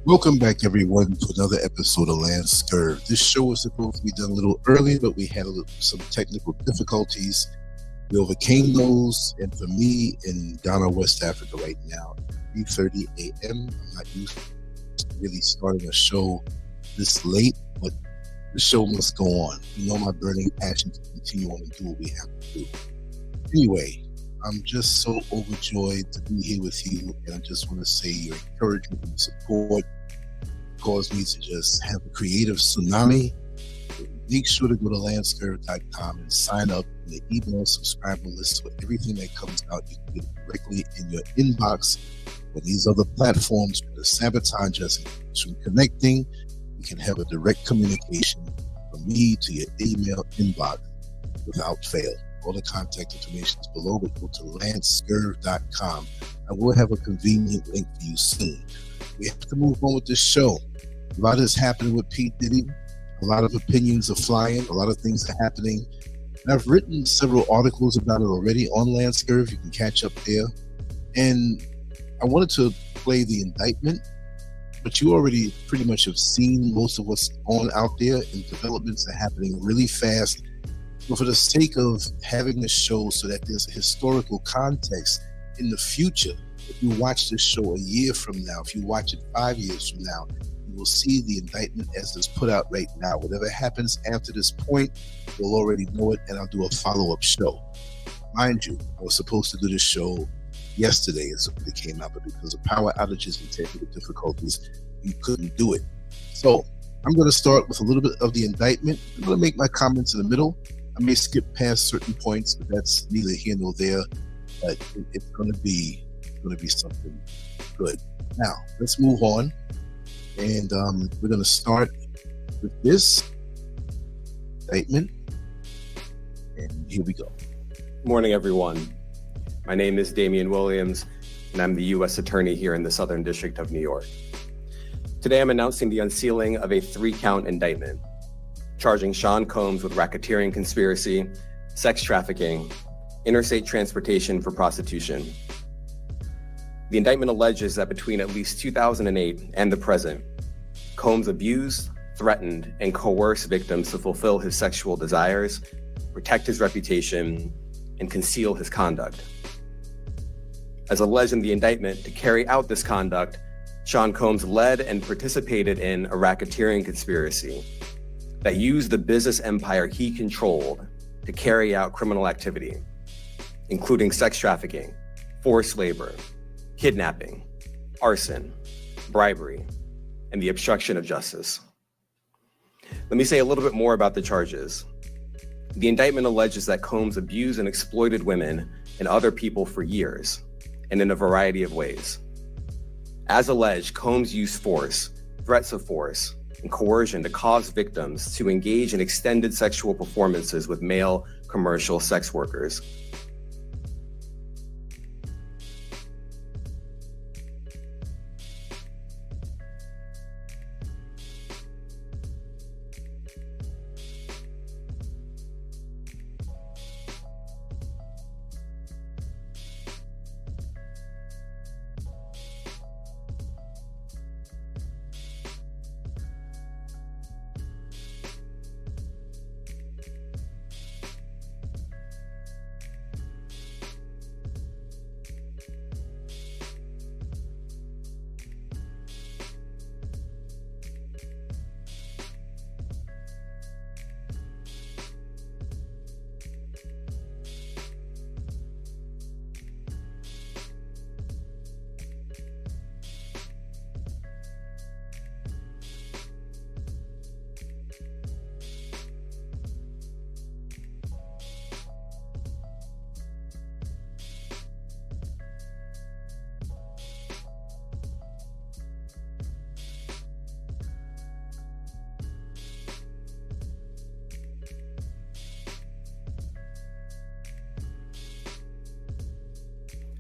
Welcome back, everyone, to another episode of LANCESCURV. This show was supposed to be done a little early, but we had some technical difficulties. We overcame those, and for me, in Ghana, West Africa right now, 3:30 a.m., I'm not used to really starting a show this late, but the show must go on. You know my burning passion to continue on and do what we have to do. Anyway, I'm just so overjoyed to be here with you, and I just want to say your encouragement and support caused me to just have a creative tsunami. Make sure to go to LANCESCURV.com and sign up in the email subscriber list so everything that comes out you can get it directly in your inbox. When these other platforms try to sabotage us from connecting, you can have a direct communication from me to your email inbox without fail. All the contact information is below, but go to LANCESCURV.com. I will have a convenient link for you soon. We have to move on with this show. A lot is happening with P. Diddy. A lot of opinions are flying. A lot of things are happening. And I've written several articles about it already on LANCESCURV. You can catch up there. And I wanted to play the indictment, but you already pretty much have seen most of what's on out there, and developments are happening really fast. But for the sake of having this show so that there's a historical context in the future, if you watch this show a year from now, if you watch it 5 years from now, you will see the indictment as it's put out right now. Whatever happens after this point, you'll already know it, and I'll do a follow-up show. Mind you, I was supposed to do this show yesterday as it came out, but because of power outages and technical difficulties, you couldn't do it. So I'm going to start with a little bit of the indictment. I'm going to make my comments in the middle. I may skip past certain points, but that's neither here nor there. But it's going to be something good. Now let's move on, and we're going to start with this indictment. And here we go. Good morning, everyone. My name is Damian Williams, and I'm the U.S. Attorney here in the Southern District of New York. Today, I'm announcing the unsealing of a 3-count indictment, charging Sean Combs with racketeering conspiracy, sex trafficking, interstate transportation for prostitution. The indictment alleges that between at least 2008 and the present, Combs abused, threatened, and coerced victims to fulfill his sexual desires, protect his reputation, and conceal his conduct. As alleged in the indictment, to carry out this conduct, Sean Combs led and participated in a racketeering conspiracy that used the business empire he controlled to carry out criminal activity, including sex trafficking, forced labor, kidnapping, arson, bribery, and the obstruction of justice. Let me say a little bit more about the charges. The indictment alleges that Combs abused and exploited women and other people for years, and in a variety of ways. As alleged, Combs used force, threats of force, and coercion to cause victims to engage in extended sexual performances with male commercial sex workers.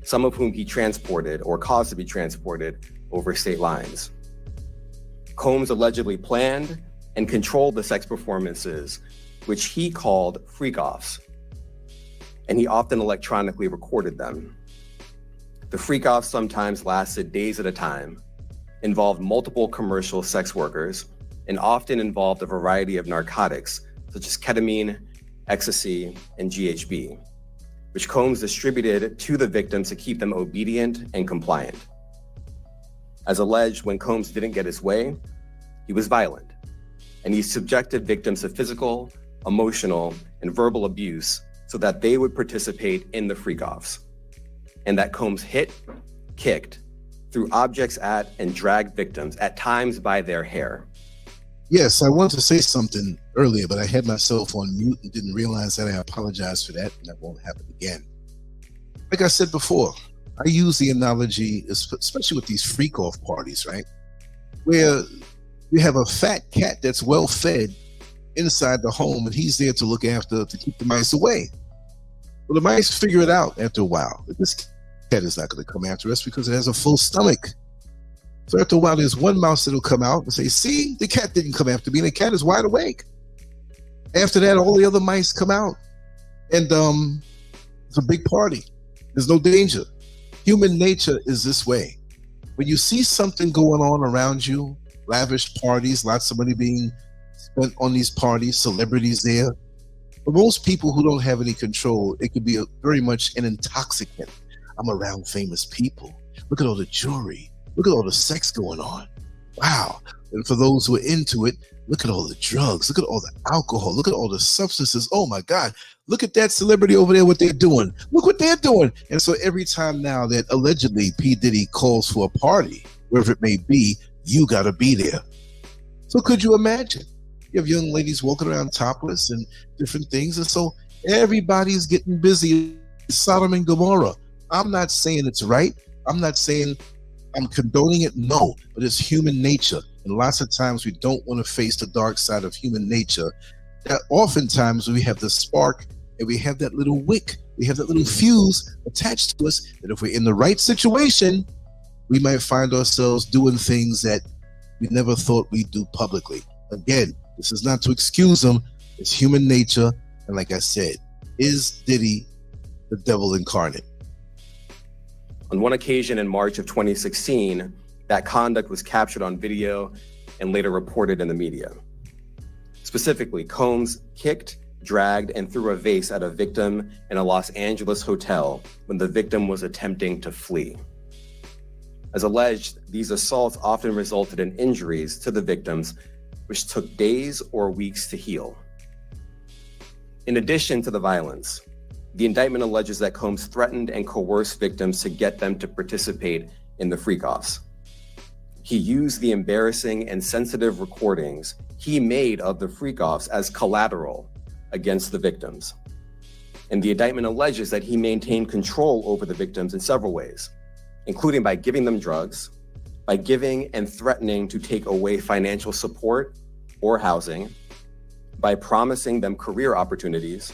Some of whom he transported or caused to be transported over state lines. Combs allegedly planned and controlled the sex performances, which he called freak-offs, and he often electronically recorded them. The freak-offs sometimes lasted days at a time, involved multiple commercial sex workers and often involved a variety of narcotics such as ketamine, ecstasy, and GHB, which Combs distributed to the victims to keep them obedient and compliant. As alleged, when Combs didn't get his way, he was violent, and he subjected victims to physical, emotional, and verbal abuse so that they would participate in the freak-offs, and that Combs hit, kicked, threw objects at, and dragged victims, at times by their hair. Yes, I wanted to say something earlier, but I had myself on mute and didn't realize that. I apologize for that, and that won't happen again. Like I said before, I use the analogy, especially with these freak-off parties, right? Where you have a fat cat that's well-fed inside the home, and he's there to look after, to keep the mice away. Well, the mice figure it out after a while. This cat is not going to come after us because it has a full stomach. So after a while, there's one mouse that'll come out and say, see, the cat didn't come after me, and the cat is wide awake. After that, all the other mice come out, and it's a big party. There's no danger. Human nature is this way. When you see something going on around you, lavish parties, lots of money being spent on these parties, celebrities there, for most people who don't have any control, it could be very much an intoxicant. I'm around famous people. Look at all the jewelry. Look at all the sex going on. Wow. And for those who are into it, look at all the drugs. Look at all the alcohol. Look at all the substances. Oh my God. Look at that celebrity over there, what they're doing. Look what they're doing. And so every time now that allegedly P. Diddy calls for a party, wherever it may be, you got to be there. So could you imagine? You have young ladies walking around topless and different things. And so everybody's getting busy. Sodom and Gomorrah. I'm not saying it's right. I'm not saying I'm condoning it. No, but it's human nature. And lots of times we don't want to face the dark side of human nature. That oftentimes we have the spark and we have that little wick, we have that little fuse attached to us, that if we're in the right situation, we might find ourselves doing things that we never thought we'd do publicly. Again, this is not to excuse them. It's human nature. And like I said, is Diddy the devil incarnate? On one occasion in March of 2016, that conduct was captured on video and later reported in the media. Specifically, Combs kicked, dragged, and threw a vase at a victim in a Los Angeles hotel when the victim was attempting to flee. As alleged, these assaults often resulted in injuries to the victims, which took days or weeks to heal. In addition to the violence, the indictment alleges that Combs threatened and coerced victims to get them to participate in the freak-offs. He used the embarrassing and sensitive recordings he made of the freak-offs as collateral against the victims. And the indictment alleges that he maintained control over the victims in several ways, including by giving them drugs, by giving and threatening to take away financial support or housing, by promising them career opportunities,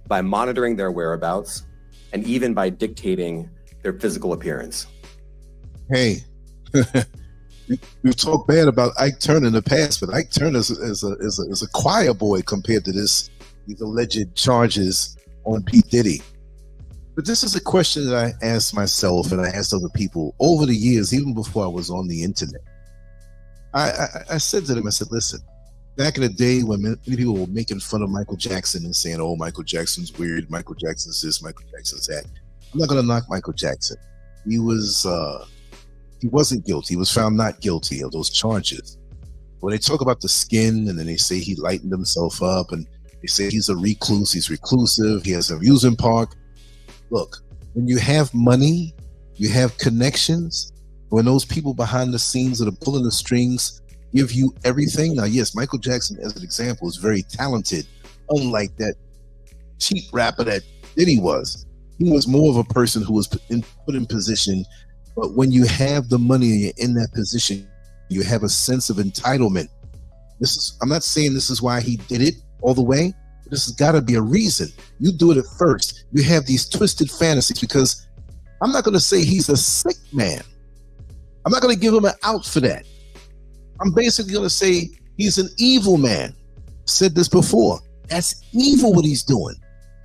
by monitoring their whereabouts, and even by dictating their physical appearance. Hey, we've talked bad about Ike Turner in the past, but Ike Turner is a choir boy compared to these alleged charges on P. Diddy. But this is a question that I asked myself and I asked other people over the years, even before I was on the internet. I said to them, I said, listen, back in the day when many people were making fun of Michael Jackson and saying, oh, Michael Jackson's weird, Michael Jackson's this, Michael Jackson's that. I'm not going to knock Michael Jackson. He wasn't guilty. He was found not guilty of those charges. When they talk about the skin and then they say he lightened himself up and they say he's a recluse, he's reclusive, he has an amusement park. Look, when you have money, you have connections, when those people behind the scenes that are pulling the strings give you everything. Now, yes, Michael Jackson, as an example, is very talented, unlike that cheap rapper that Diddy was. He was more of a person who was put in position. But when you have the money and you're in that position, you have a sense of entitlement. I'm not saying this is why he did it all the way, but this has got to be a reason. You do it at first. You have these twisted fantasies, because I'm not going to say he's a sick man. I'm not going to give him an out for that. I'm basically going to say he's an evil man. I've said this before. That's evil what he's doing.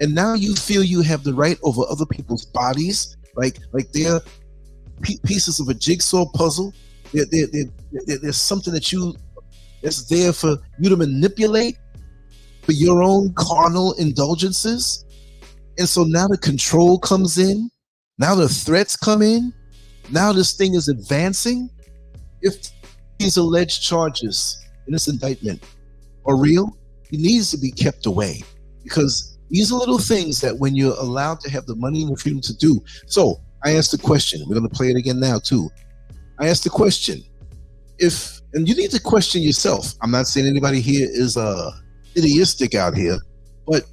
And now you feel you have the right over other people's bodies, like they're pieces of a jigsaw puzzle, There's something that's there for you to manipulate for your own carnal indulgences. And so now the control comes in. Now the threats come in. Now this thing is advancing. If these alleged charges in this indictment are real, he needs to be kept away, because these are little things that when you're allowed to have the money and the freedom to do. So I asked the question, we're going to play it again now too. I asked the question, and you need to question yourself. I'm not saying anybody here is idealistic out here, but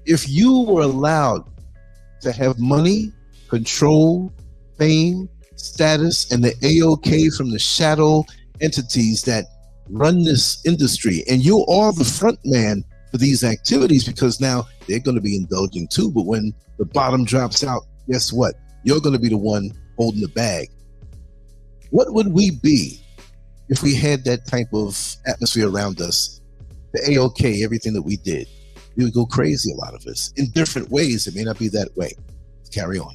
if you were allowed to have money, control, fame, status, and the AOK from the shadow entities that run this industry, and you are the front man for these activities, because now they're going to be indulging too. But when the bottom drops out, guess what? You're going to be the one holding the bag. What would we be if we had that type of atmosphere around us? The AOK, everything that we did, we would go crazy, a lot of us, in different ways. It may not be that way. Let's carry on.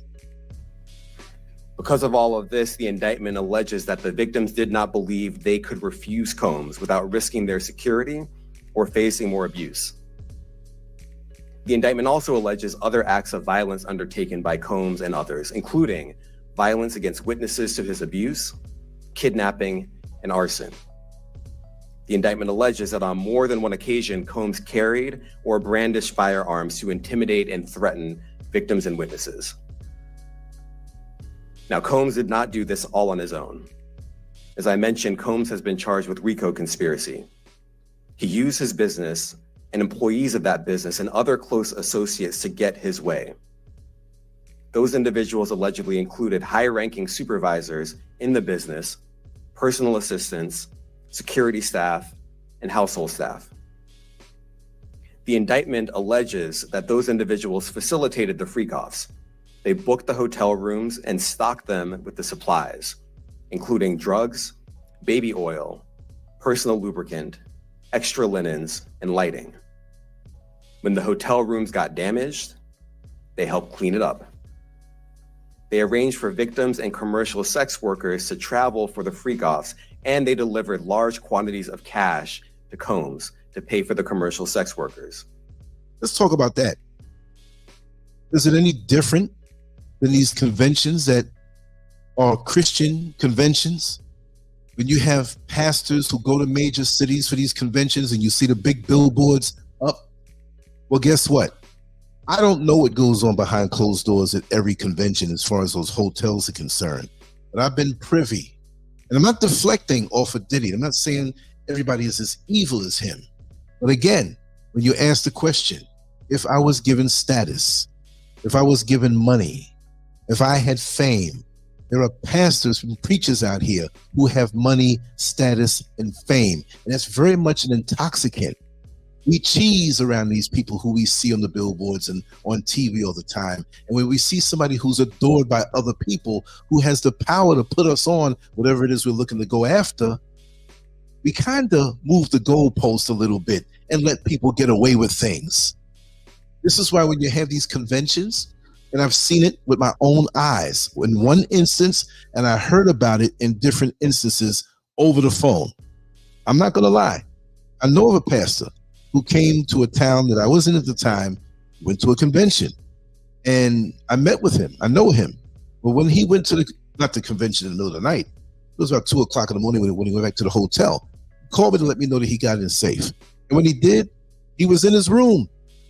Because of all of this, the indictment alleges that the victims did not believe they could refuse Combs without risking their security or facing more abuse. The indictment also alleges other acts of violence undertaken by Combs and others, including violence against witnesses to his abuse, kidnapping, and arson. The indictment alleges that on more than one occasion, Combs carried or brandished firearms to intimidate and threaten victims and witnesses. Now, Combs did not do this all on his own. As I mentioned, Combs has been charged with RICO conspiracy. He used his business and employees of that business and other close associates to get his way. Those individuals allegedly included high-ranking supervisors in the business, personal assistants, security staff, and household staff. The indictment alleges that those individuals facilitated the freak-offs. They booked the hotel rooms and stocked them with the supplies, including drugs, baby oil, personal lubricant, extra linens, and lighting. When the hotel rooms got damaged, they helped clean it up. They arranged for victims and commercial sex workers to travel for the freak-offs, and they delivered large quantities of cash to Combs to pay for the commercial sex workers. Let's talk about that. Is it any different than these conventions that are Christian conventions? When you have pastors who go to major cities for these conventions and you see the big billboards up, well, guess what? I don't know what goes on behind closed doors at every convention as far as those hotels are concerned, but I've been privy. And I'm not deflecting off of Diddy. I'm not saying everybody is as evil as him. But again, when you ask the question, if I was given status, if I was given money, if I had fame, there are pastors and preachers out here who have money, status, and fame. And that's very much an intoxicant. We cheese around these people who we see on the billboards and on TV all the time. And when we see somebody who's adored by other people, who has the power to put us on whatever it is we're looking to go after, we kind of move the goalpost a little bit and let people get away with things. This is why when you have these conventions, and I've seen it with my own eyes in one instance, and I heard about it in different instances over the phone. I'm not going to lie. I know of a pastor who came to a town that I was in at the time, went to a convention, and I met with him. I know him. But when he went to not the convention in the middle of the night, it was about 2 o'clock in the morning when he went back to the hotel, he called me to let me know that he got in safe. And when he did, he was in his room.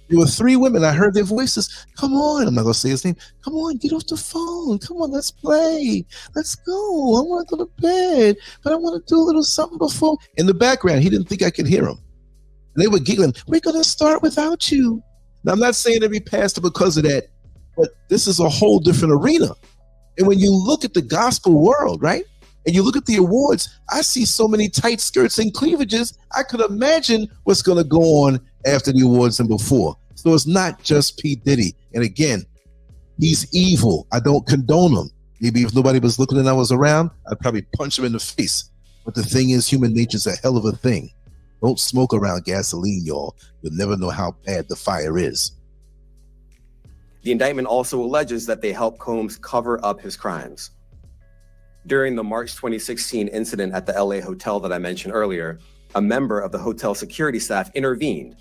There were 3 women. I heard their voices. Come on. I'm not going to say his name. Come on, get off the phone. Come on, let's play. Let's go. I want to go to bed, but I want to do a little something before. In the background, he didn't think I could hear him. And they were giggling. We're going to start without you. Now, I'm not saying every pastor because of that, but this is a whole different arena. And when you look at the gospel world, right, and you look at the awards, I see so many tight skirts and cleavages, I could imagine what's going to go on after the awards and before. So it's not just P. Diddy. And again, he's evil. I don't condone him. Maybe if nobody was looking and I was around, I'd probably punch him in the face. But the thing is, human nature's a hell of a thing. Don't smoke around gasoline, y'all. You'll never know how bad the fire is. The indictment also alleges that they helped Combs cover up his crimes. During the March 2016 incident at the LA hotel that I mentioned earlier, a member of the hotel security staff intervened,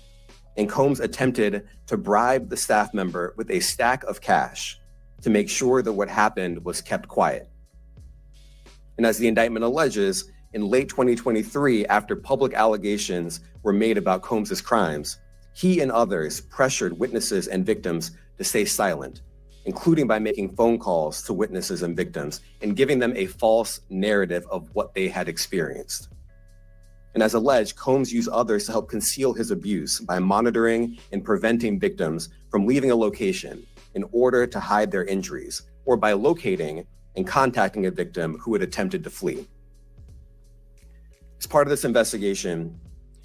and Combs attempted to bribe the staff member with a stack of cash to make sure that what happened was kept quiet. And as the indictment alleges, in late 2023, after public allegations were made about Combs's crimes, he and others pressured witnesses and victims to stay silent, including by making phone calls to witnesses and victims and giving them a false narrative of what they had experienced. And as alleged, Combs used others to help conceal his abuse by monitoring and preventing victims from leaving a location in order to hide their injuries, or by locating and contacting a victim who had attempted to flee. As part of this investigation,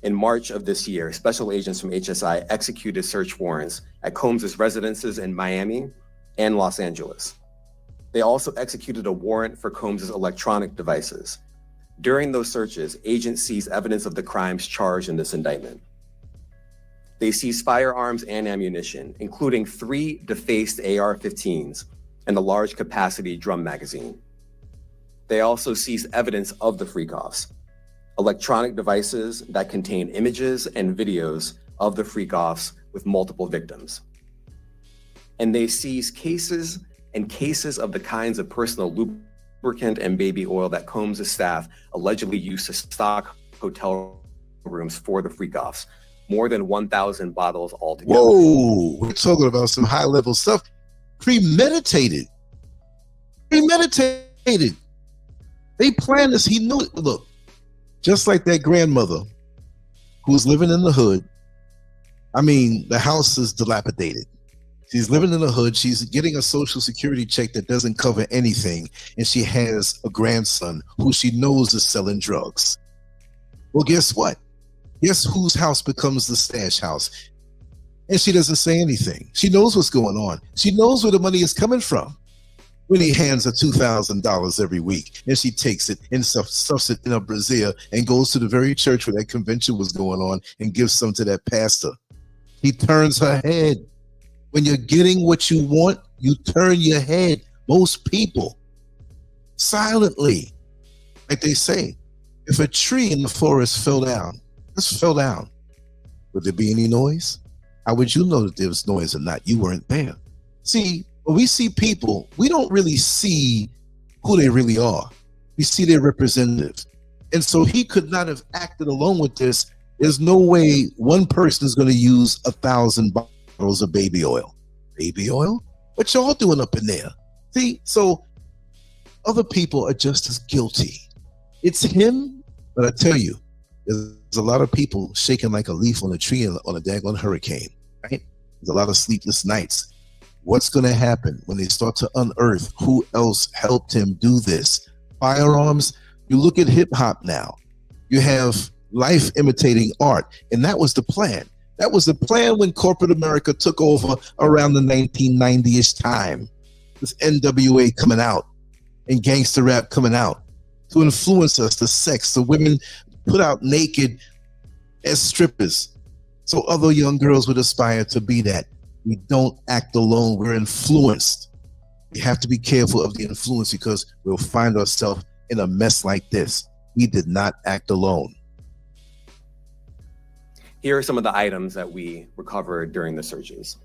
in March of this year, special agents from HSI executed search warrants at Combs's residences in Miami and Los Angeles. They also executed a warrant for Combs's electronic devices. During those searches, agents seized evidence of the crimes charged in this indictment. They seized firearms and ammunition, including 3 defaced AR-15s and a large capacity drum magazine. They also seized evidence of the freak-offs, electronic devices that contain images and videos of the freak-offs with multiple victims. And they seized cases and cases of the kinds of personal lubricant and baby oil that Combs' staff allegedly used to stock hotel rooms for the freak-offs, more than 1,000 bottles altogether. Whoa, we're talking about some high-level stuff. Premeditated. Premeditated. They planned this. He knew it. Look, just like that grandmother who was living in the hood. I mean, the house is dilapidated. She's living in the hood. She's getting a social security check that doesn't cover anything. And she has a grandson who she knows is selling drugs. Well, guess what? Guess whose house becomes the stash house? And she doesn't say anything. She knows what's going on. She knows where the money is coming from. When he hands her $2,000 every week, and she takes it and stuffs it in a brassiere and goes to the very church where that convention was going on and gives some to that pastor. He turns her head. When you're getting what you want, you turn your head. Most people, silently, like they say, if a tree in the forest fell down, just fell down, would there be any noise? How would you know that there was noise or not? You weren't there. See, when we see people, we don't really see who they really are. We see their representative. And so he could not have acted alone with this. There's no way one person is going to use 1,000 bottles of baby oil. Baby oil? What y'all doing up in there? See, so other people are just as guilty. It's him, but I tell you, there's a lot of people shaking like a leaf on a tree on a daggone hurricane, right? There's a lot of sleepless nights. What's going to happen when they start to unearth who else helped him do this? Firearms, you look at hip hop now. You have life imitating art, and that was the plan. That was the plan when corporate America took over around the 1990-ish time. This NWA coming out and gangster rap coming out to influence us, the sex, the women put out naked as strippers. So other young girls would aspire to be that. We don't act alone. We're influenced. We have to be careful of the influence because we'll find ourselves in a mess like this. We did not act alone. Here are some of the items that we recovered during the searches.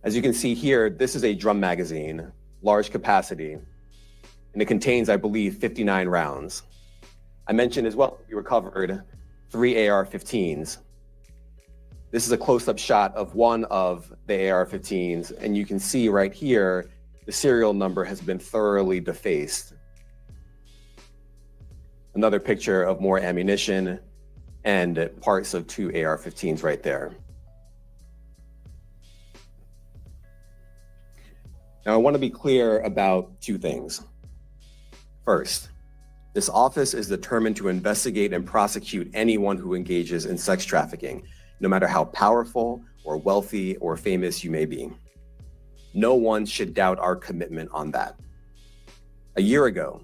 As you can see here, this is a drum magazine, large capacity, and it contains, I believe, 59 rounds. I mentioned as well, we recovered 3 AR-15s. This is a close-up shot of one of the AR-15s, and you can see right here, the serial number has been thoroughly defaced. Another picture of more ammunition and parts of 2 AR-15s right there. Now, I want to be clear about 2 things. First, this office is determined to investigate and prosecute anyone who engages in sex trafficking, no matter how powerful or wealthy or famous you may be. No one should doubt our commitment on that. A year ago,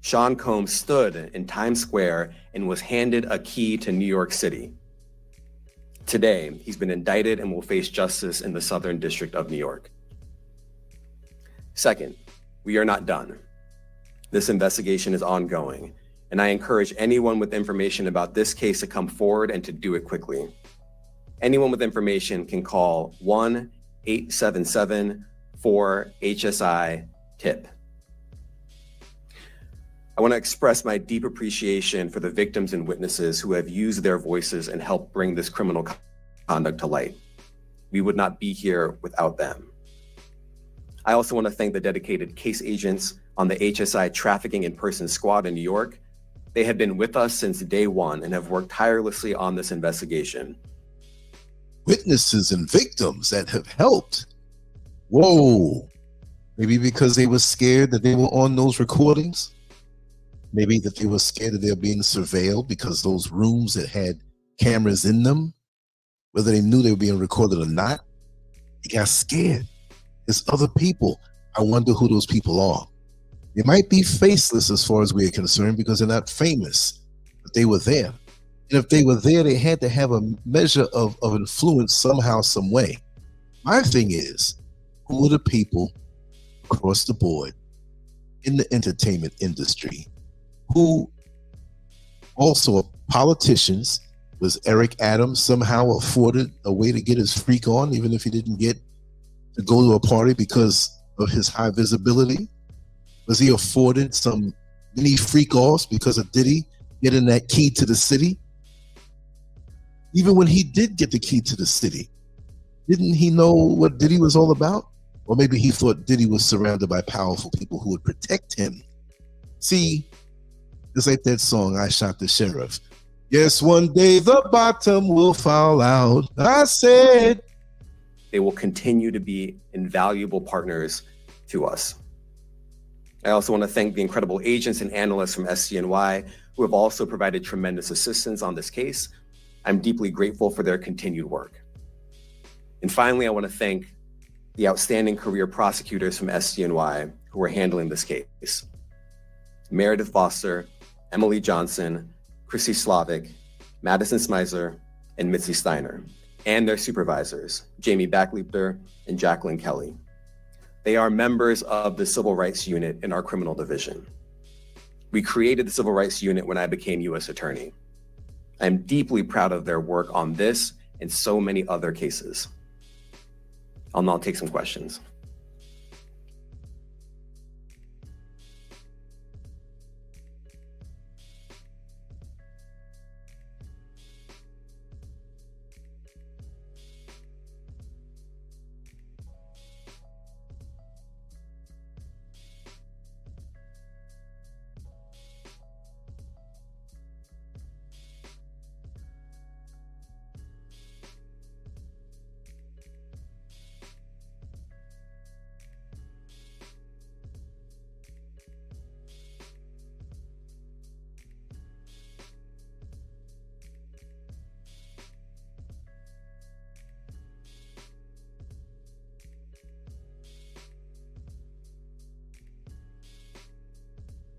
Sean Combs stood in Times Square and was handed a key to New York City. Today, he's been indicted and will face justice in the Southern District of New York. Second, we are not done. This investigation is ongoing, and I encourage anyone with information about this case to come forward and to do it quickly. Anyone with information can call 1-877-4-HSI-TIP. I want to express my deep appreciation for the victims and witnesses who have used their voices and helped bring this criminal conduct to light. We would not be here without them. I also want to thank the dedicated case agents on the HSI Trafficking in Person Squad in New York. They have been with us since day one and have worked tirelessly on this investigation. Witnesses and victims that have helped. Whoa. Maybe because they were scared that they were on those recordings. Maybe that they were scared that they were being surveilled because those rooms that had cameras in them, whether they knew they were being recorded or not, they got scared. There's other people. I wonder who those people are. They might be faceless as far as we are concerned because they're not famous, but they were there. And if they were there, they had to have a measure of influence somehow, some way. My thing is, who are the people across the board in the entertainment industry who also are politicians? Was Eric Adams somehow afforded a way to get his freak on, even if he didn't get to go to a party because of his high visibility? Was he afforded some mini freak offs because of Diddy getting that key to the city? Even when he did get the key to the city, didn't he know what Diddy was all about? Or maybe he thought Diddy was surrounded by powerful people who would protect him. See, it's like that song, I Shot the Sheriff. Yes, one day the bottom will fall out. I said. They will continue to be invaluable partners to us. I also want to thank the incredible agents and analysts from SCNY who have also provided tremendous assistance on this case. I'm deeply grateful for their continued work. And finally, I want to thank the outstanding career prosecutors from SCNY who are handling this case. Meredith Foster, Emily Johnson, Chrissy Slavic, Madison Smizer, and Mitzi Steiner, and their supervisors, Jamie Backleeper and Jacqueline Kelly. They are members of the Civil Rights Unit in our criminal division. We created the Civil Rights Unit when I became U.S. Attorney. I'm deeply proud of their work on this and so many other cases. I'll now take some questions.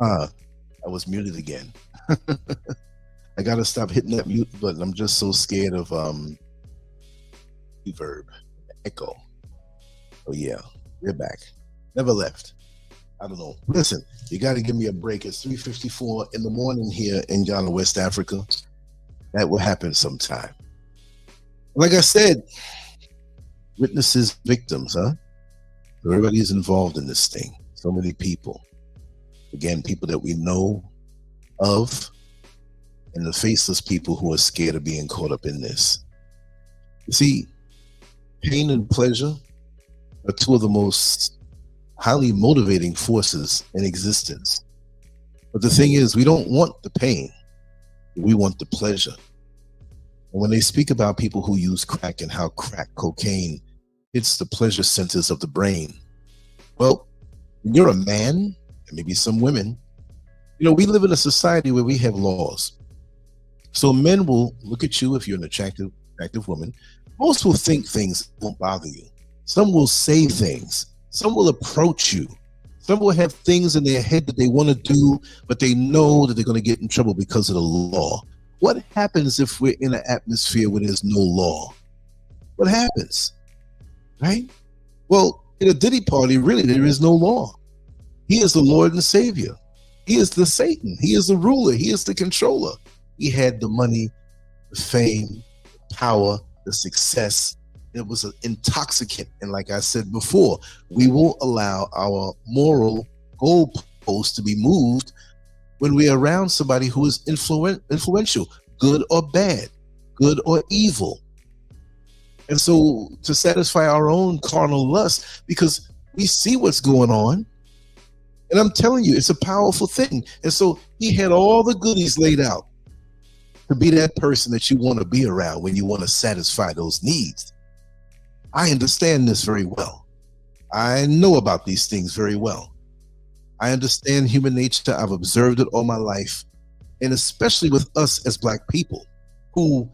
I was muted again. I gotta stop hitting that mute button. I'm just so scared of reverb, echo. Oh yeah, we're back. Never left. I don't know. Listen, you gotta give me a break. It's 3:54 in the morning here in Ghana, West Africa. That will happen sometime. Like I said, witnesses, victims, huh? Everybody is involved in this thing. So many people. Again, people that we know of, and the faceless people who are scared of being caught up in this. You see, pain and pleasure are two of the most highly motivating forces in existence. But the thing is, we don't want the pain. We want the pleasure. And when they speak about people who use crack and how crack cocaine hits the pleasure centers of the brain, well, when you're a man, and maybe some women, you know, we live in a society where we have laws. So men will look at you if you're an attractive woman. Most will think things won't bother you. Some will say things. Some will approach you. Some will have things in their head that they want to do, but they know that they're going to get in trouble because of the law. What happens if we're in an atmosphere where there's no law? What happens, right? Well, In a Diddy party, really, there is no law. He is the Lord and Savior. He is the Satan. He is the ruler. He is the controller. He had the money, the fame, the power, the success. It was an intoxicant. And like I said before, we won't allow our moral goalposts to be moved when we're around somebody who is influential, good or bad, good or evil. And so to satisfy our own carnal lust, because we see what's going on, and I'm telling you, it's a powerful thing. And so he had all the goodies laid out to be that person that you want to be around when you want to satisfy those needs. I understand this very well. I know about these things very well. I understand human nature. I've observed it all my life. And especially with us as Black people, who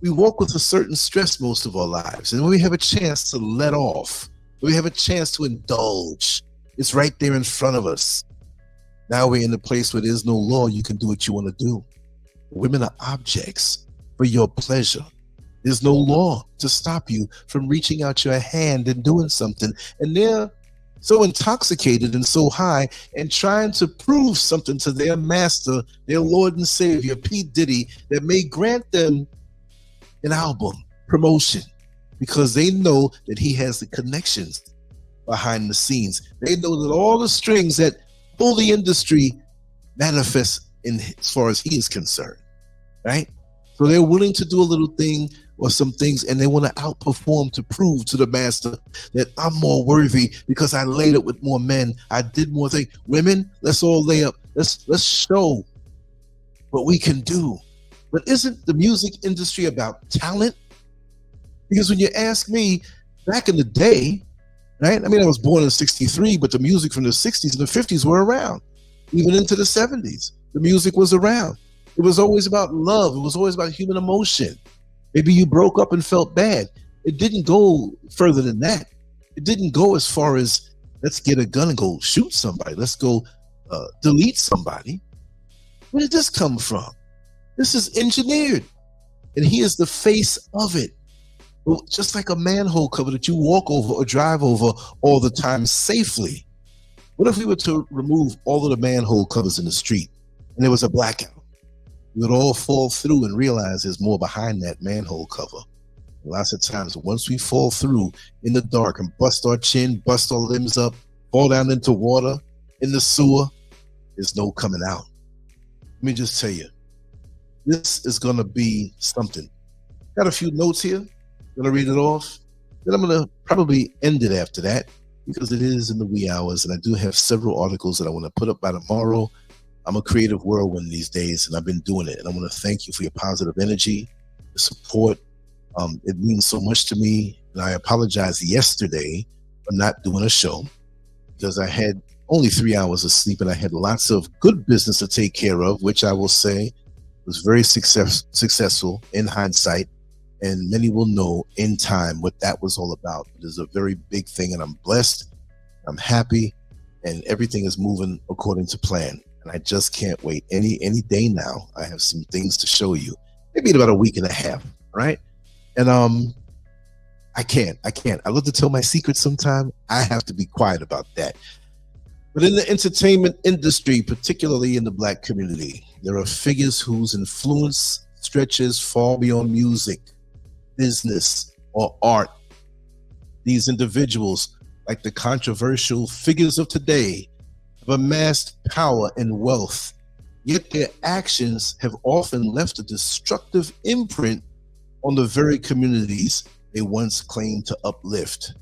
we walk with a certain stress most of our lives. And when we have a chance to let off, when we have a chance to indulge, it's right there in front of us. Now we're in a place where there's no law. You can do what you want to do. Women are objects for your pleasure. There's no law to stop you from reaching out your hand and doing something. And they're so intoxicated and so high and trying to prove something to their master, their Lord and Savior, P. Diddy, that may grant them an album promotion because they know that he has the connections behind the scenes. They know that all the strings that pull the industry manifest in as far as he is concerned, right? So they're willing to do a little thing or some things, and they want to outperform to prove to the master that I'm more worthy because I laid it with more men. I did more things. Women, let's all lay up. Let's show what we can do. But isn't the music industry about talent? Because when you ask me, back in the day, right? I mean, I was born in '63, but the music from the '60s and the '50s were around. Even into the '70s, the music was around. It was always about love. It was always about human emotion. Maybe you broke up and felt bad. It didn't go further than that. It didn't go as far as let's get a gun and go shoot somebody. Let's go delete somebody. Where did this come from? This is engineered, and he is the face of it. Well, just like a manhole cover that you walk over or drive over all the time safely. What if we were to remove all of the manhole covers in the street and there was a blackout? We would all fall through and realize there's more behind that manhole cover. Lots of times, once we fall through in the dark and bust our chin, bust our limbs up, fall down into water, in the sewer, there's no coming out. Let me just tell you, this is going to be something. Got a few notes here. Gonna read it off. Then I'm gonna probably end it after that because it is in the wee hours, and I do have several articles that I want to put up by tomorrow. I'm a creative whirlwind these days, and I've been doing it. And I want to thank you for your positive energy, the support. It means so much to me. And I apologize yesterday for not doing a show because I had only 3 hours of sleep, and I had lots of good business to take care of, which I will say was very successful in hindsight. And many will know in time what that was all about. It is a very big thing, and I'm blessed, I'm happy, and everything is moving according to plan. And I just can't wait. Any day now, I have some things to show you. Maybe in about a week and a half, right? And I can't. I love to tell my secrets sometime. I have to be quiet about that. But in the entertainment industry, particularly in the Black community, there are figures whose influence stretches far beyond music, business, or art. These individuals, like the controversial figures of today, have amassed power and wealth, yet their actions have often left a destructive imprint on the very communities they once claimed to uplift.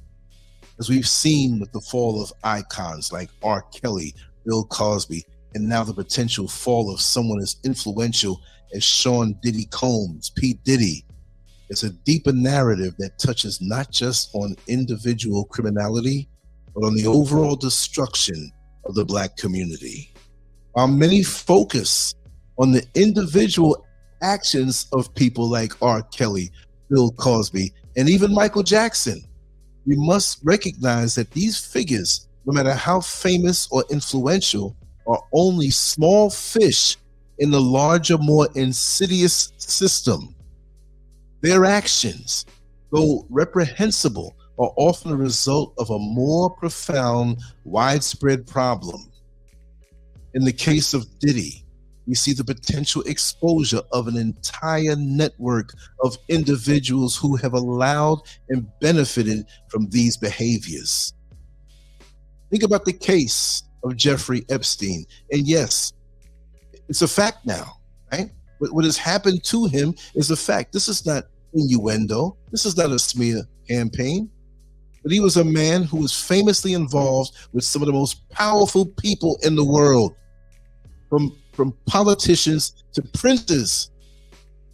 As we've seen with the fall of icons like R. Kelly, Bill Cosby, and now the potential fall of someone as influential as Sean Diddy Combs, P. Diddy. It's a deeper narrative that touches not just on individual criminality, but on the overall destruction of the Black community. While many focus on the individual actions of people like R. Kelly, Bill Cosby, and even Michael Jackson, we must recognize that these figures, no matter how famous or influential, are only small fish in the larger, more insidious system. Their actions, though reprehensible, are often a result of a more profound, widespread problem. In the case of Diddy, we see the potential exposure of an entire network of individuals who have allowed and benefited from these behaviors. Think about the case of Jeffrey Epstein. And yes, it's a fact now, right? What has happened to him is a fact. This is not innuendo. This is not a smear campaign. But he was a man who was famously involved with some of the most powerful people in the world, from politicians to princes.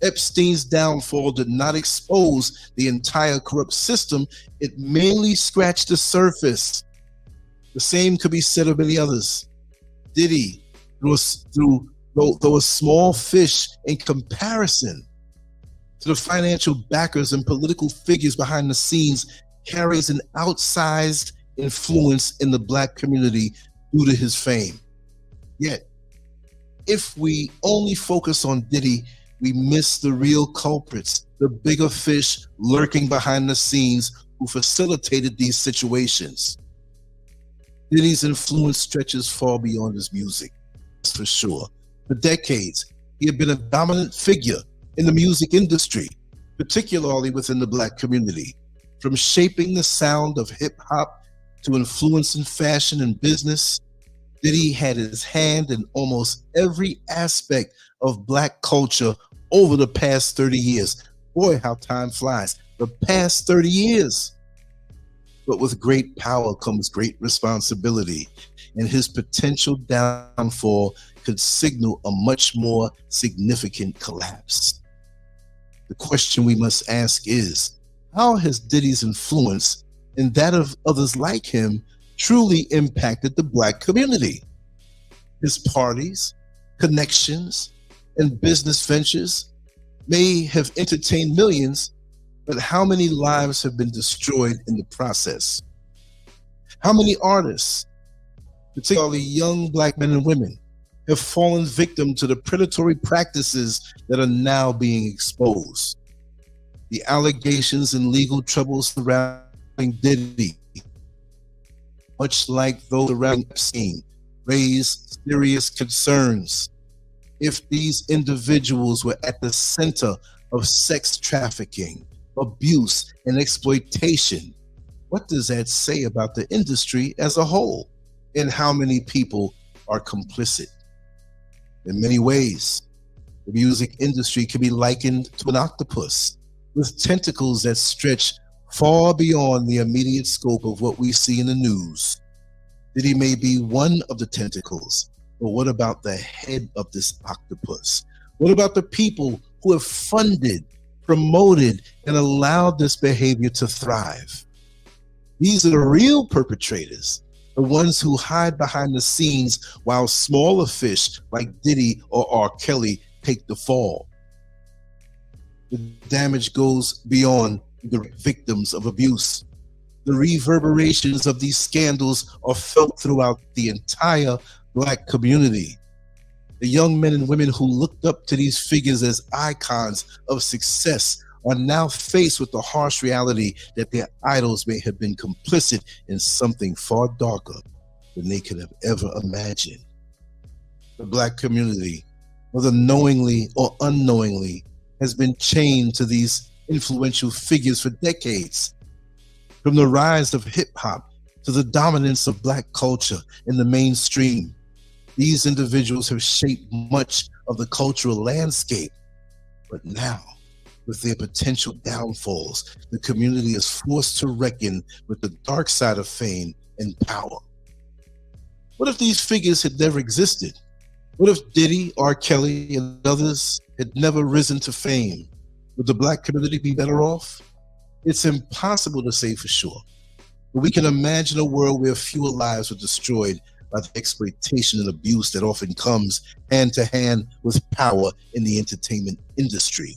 Epstein's downfall did not expose the entire corrupt system. It mainly scratched the surface. The same could be said of many others. Diddy, though a small fish in comparison to the financial backers and political figures behind the scenes, carries an outsized influence in the Black community due to his fame. Yet, if we only focus on Diddy, we miss the real culprits, the bigger fish lurking behind the scenes who facilitated these situations. Diddy's influence stretches far beyond his music, that's for sure. For decades, he had been a dominant figure in the music industry, particularly within the Black community. From shaping the sound of hip-hop to influencing fashion and business, Diddy had his hand in almost every aspect of Black culture over the past 30 years. Boy, how time flies. The past 30 years. But with great power comes great responsibility, and his potential downfall could signal a much more significant collapse. The question we must ask is, how has Diddy's influence and that of others like him truly impacted the Black community? His parties, connections, and business ventures may have entertained millions, but how many lives have been destroyed in the process? How many artists, particularly young Black men and women, have fallen victim to the predatory practices that are now being exposed? The allegations and legal troubles surrounding Diddy, much like those around Epstein, raise serious concerns. If these individuals were at the center of sex trafficking, abuse, and exploitation, what does that say about the industry as a whole? And how many people are complicit? In many ways, the music industry can be likened to an octopus with tentacles that stretch far beyond the immediate scope of what we see in the news. Diddy may be one of the tentacles, but what about the head of this octopus? What about the people who have funded, promoted, and allowed this behavior to thrive? These are the real perpetrators, the ones who hide behind the scenes while smaller fish like Diddy or R. Kelly take the fall. The damage goes beyond the victims of abuse. The reverberations of these scandals are felt throughout the entire Black community. The young men and women who looked up to these figures as icons of success are now faced with the harsh reality that their idols may have been complicit in something far darker than they could have ever imagined. The Black community, whether knowingly or unknowingly, has been chained to these influential figures for decades. From the rise of hip-hop to the dominance of Black culture in the mainstream, these individuals have shaped much of the cultural landscape. But now, with their potential downfalls, the community is forced to reckon with the dark side of fame and power. What if these figures had never existed? What if Diddy, R. Kelly, and others had never risen to fame? Would the Black community be better off? It's impossible to say for sure, but we can imagine a world where fewer lives were destroyed by the exploitation and abuse that often comes hand to hand with power in the entertainment industry.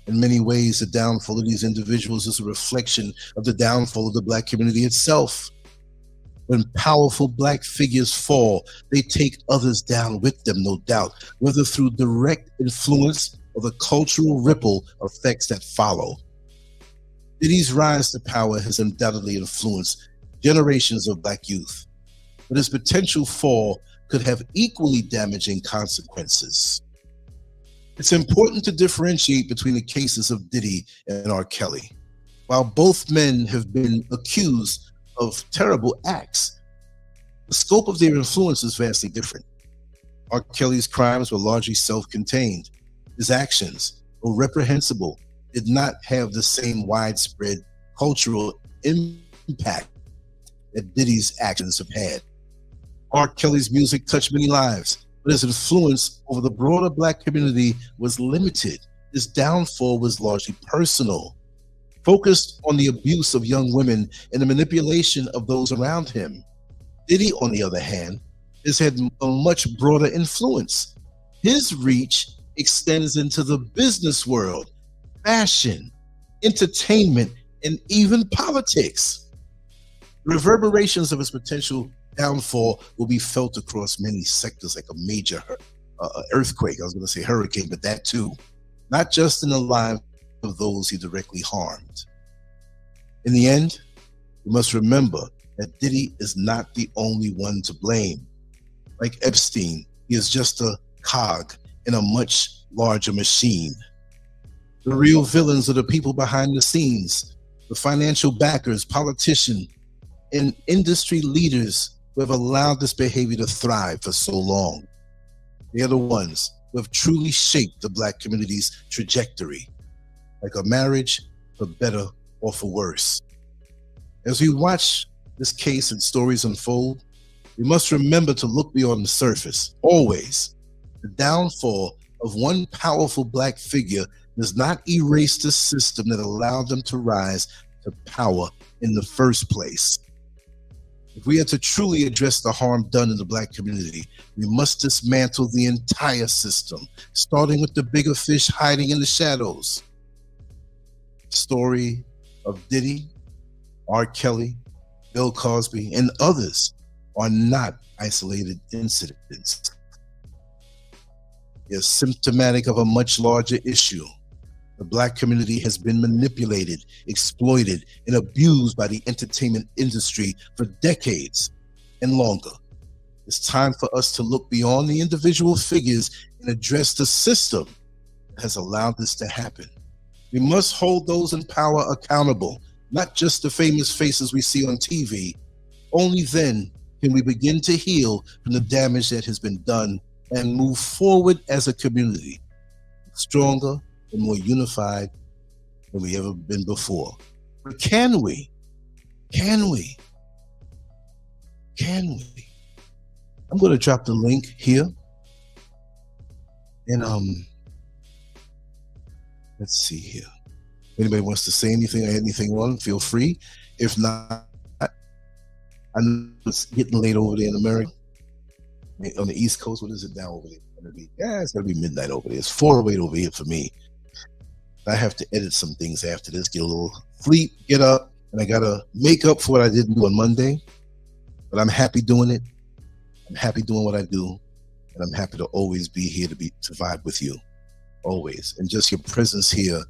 In many ways, the downfall of these individuals is a reflection of the downfall of the Black community itself. When powerful Black figures fall, they take others down with them, no doubt, whether through direct influence or the cultural ripple effects that follow. Diddy's rise to power has undoubtedly influenced generations of Black youth, but his potential fall could have equally damaging consequences. It's important to differentiate between the cases of Diddy and R. Kelly. While both men have been accused of terrible acts, the scope of their influence is vastly different. R. Kelly's crimes were largely self-contained. His actions, though reprehensible, did not have the same widespread cultural impact that Diddy's actions have had. R. Kelly's music touched many lives, but his influence over the broader Black community was limited. His downfall was largely personal, focused on the abuse of young women and the manipulation of those around him. Diddy, on the other hand, has had a much broader influence. His reach extends into the business world, fashion, entertainment, and even politics. The reverberations of his potential downfall will be felt across many sectors like a major earthquake. I was going to say hurricane, but that too. Not just in the lives of those he directly harmed. In the end, we must remember that Diddy is not the only one to blame. Like Epstein, he is just a cog in a much larger machine. The real villains are the people behind the scenes, the financial backers, politicians, and industry leaders who have allowed this behavior to thrive for so long. They are the ones who have truly shaped the Black community's trajectory, like a marriage, for better or for worse. As we watch this case and stories unfold, we must remember to look beyond the surface. Always, the downfall of one powerful Black figure does not erase the system that allowed them to rise to power in the first place. If we are to truly address the harm done in the Black community, we must dismantle the entire system, starting with the bigger fish hiding in the shadows. The story of Diddy, R. Kelly, Bill Cosby, and others are not isolated incidents. They're symptomatic of a much larger issue. The Black community has been manipulated, exploited, and abused by the entertainment industry for decades and longer. It's time for us to look beyond the individual figures and address the system that has allowed this to happen. We must hold those in power accountable, not just the famous faces we see on TV. Only then can we begin to heal from the damage that has been done and move forward as a community, stronger and more unified than we ever been before. But can we? Can we? Can we? I'm going to drop the link here. And let's see here. If anybody wants to say anything or anything on, feel free. If not, I know it's getting late over there in America. On the East Coast, what is it now over there? It's gonna be midnight over there. It's 4:08 over here for me. I have to edit some things after this, get a little sleep, get up, and I gotta make up for what I didn't do on Monday. But I'm happy doing it. I'm happy doing what I do, and I'm happy to always be here to vibe with you, always. And just your presence here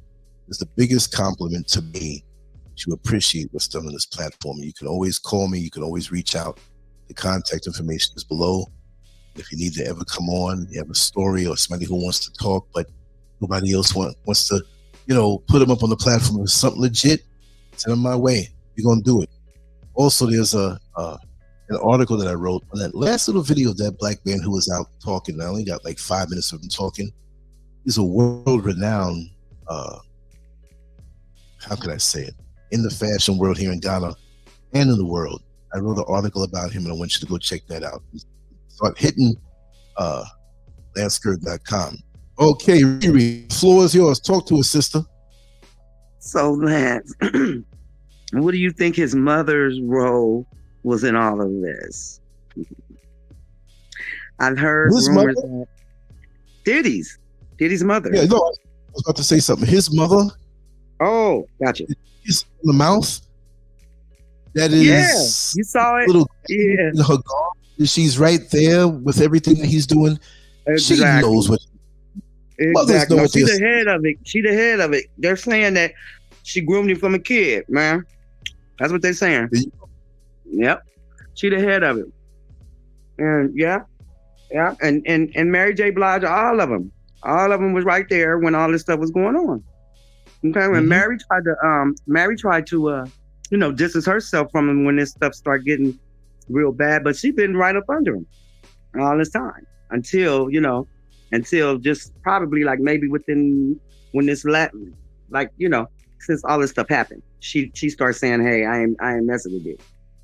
is the biggest compliment to me. To appreciate what's done on this platform. You can always call me. You can always reach out. The contact information is below. If you need to ever come on, you have a story or somebody who wants to talk, but nobody else wants to, put them up on the platform with something legit, send them my way. We're going to do it. Also, there's an article that I wrote on that last little video of that Black man who was out talking. I only got like 5 minutes of him talking. He's a world-renowned, how can I say it, in the fashion world here in Ghana and in the world. I wrote an article about him, and I want you to go check that out. Start hitting LANCESCURV.com. Okay, Riri, the floor is yours. Talk to us, sister. So, Lance, what do you think his mother's role was in all of this? I've heard rumors that Diddy's mother. Yeah, no, I was about to say something. His mother. Oh, gotcha. He's in the mouth. That is. Yeah, you saw it. In her garb. She's right there with everything that he's doing. Exactly. She knows what. Exactly. No, she's the head of it. She's the head of it. They're saying that She groomed him from a kid, man. That's what they're saying. Yep. She the head of it. And yeah. And Mary J. Blige, all of them was right there when all this stuff was going on. Okay, when Mary tried to distance herself from him when this stuff started getting real bad, but she been right up under him all this time until just probably like maybe within when this since all this stuff happened, she started saying, hey, I ain't messing with it.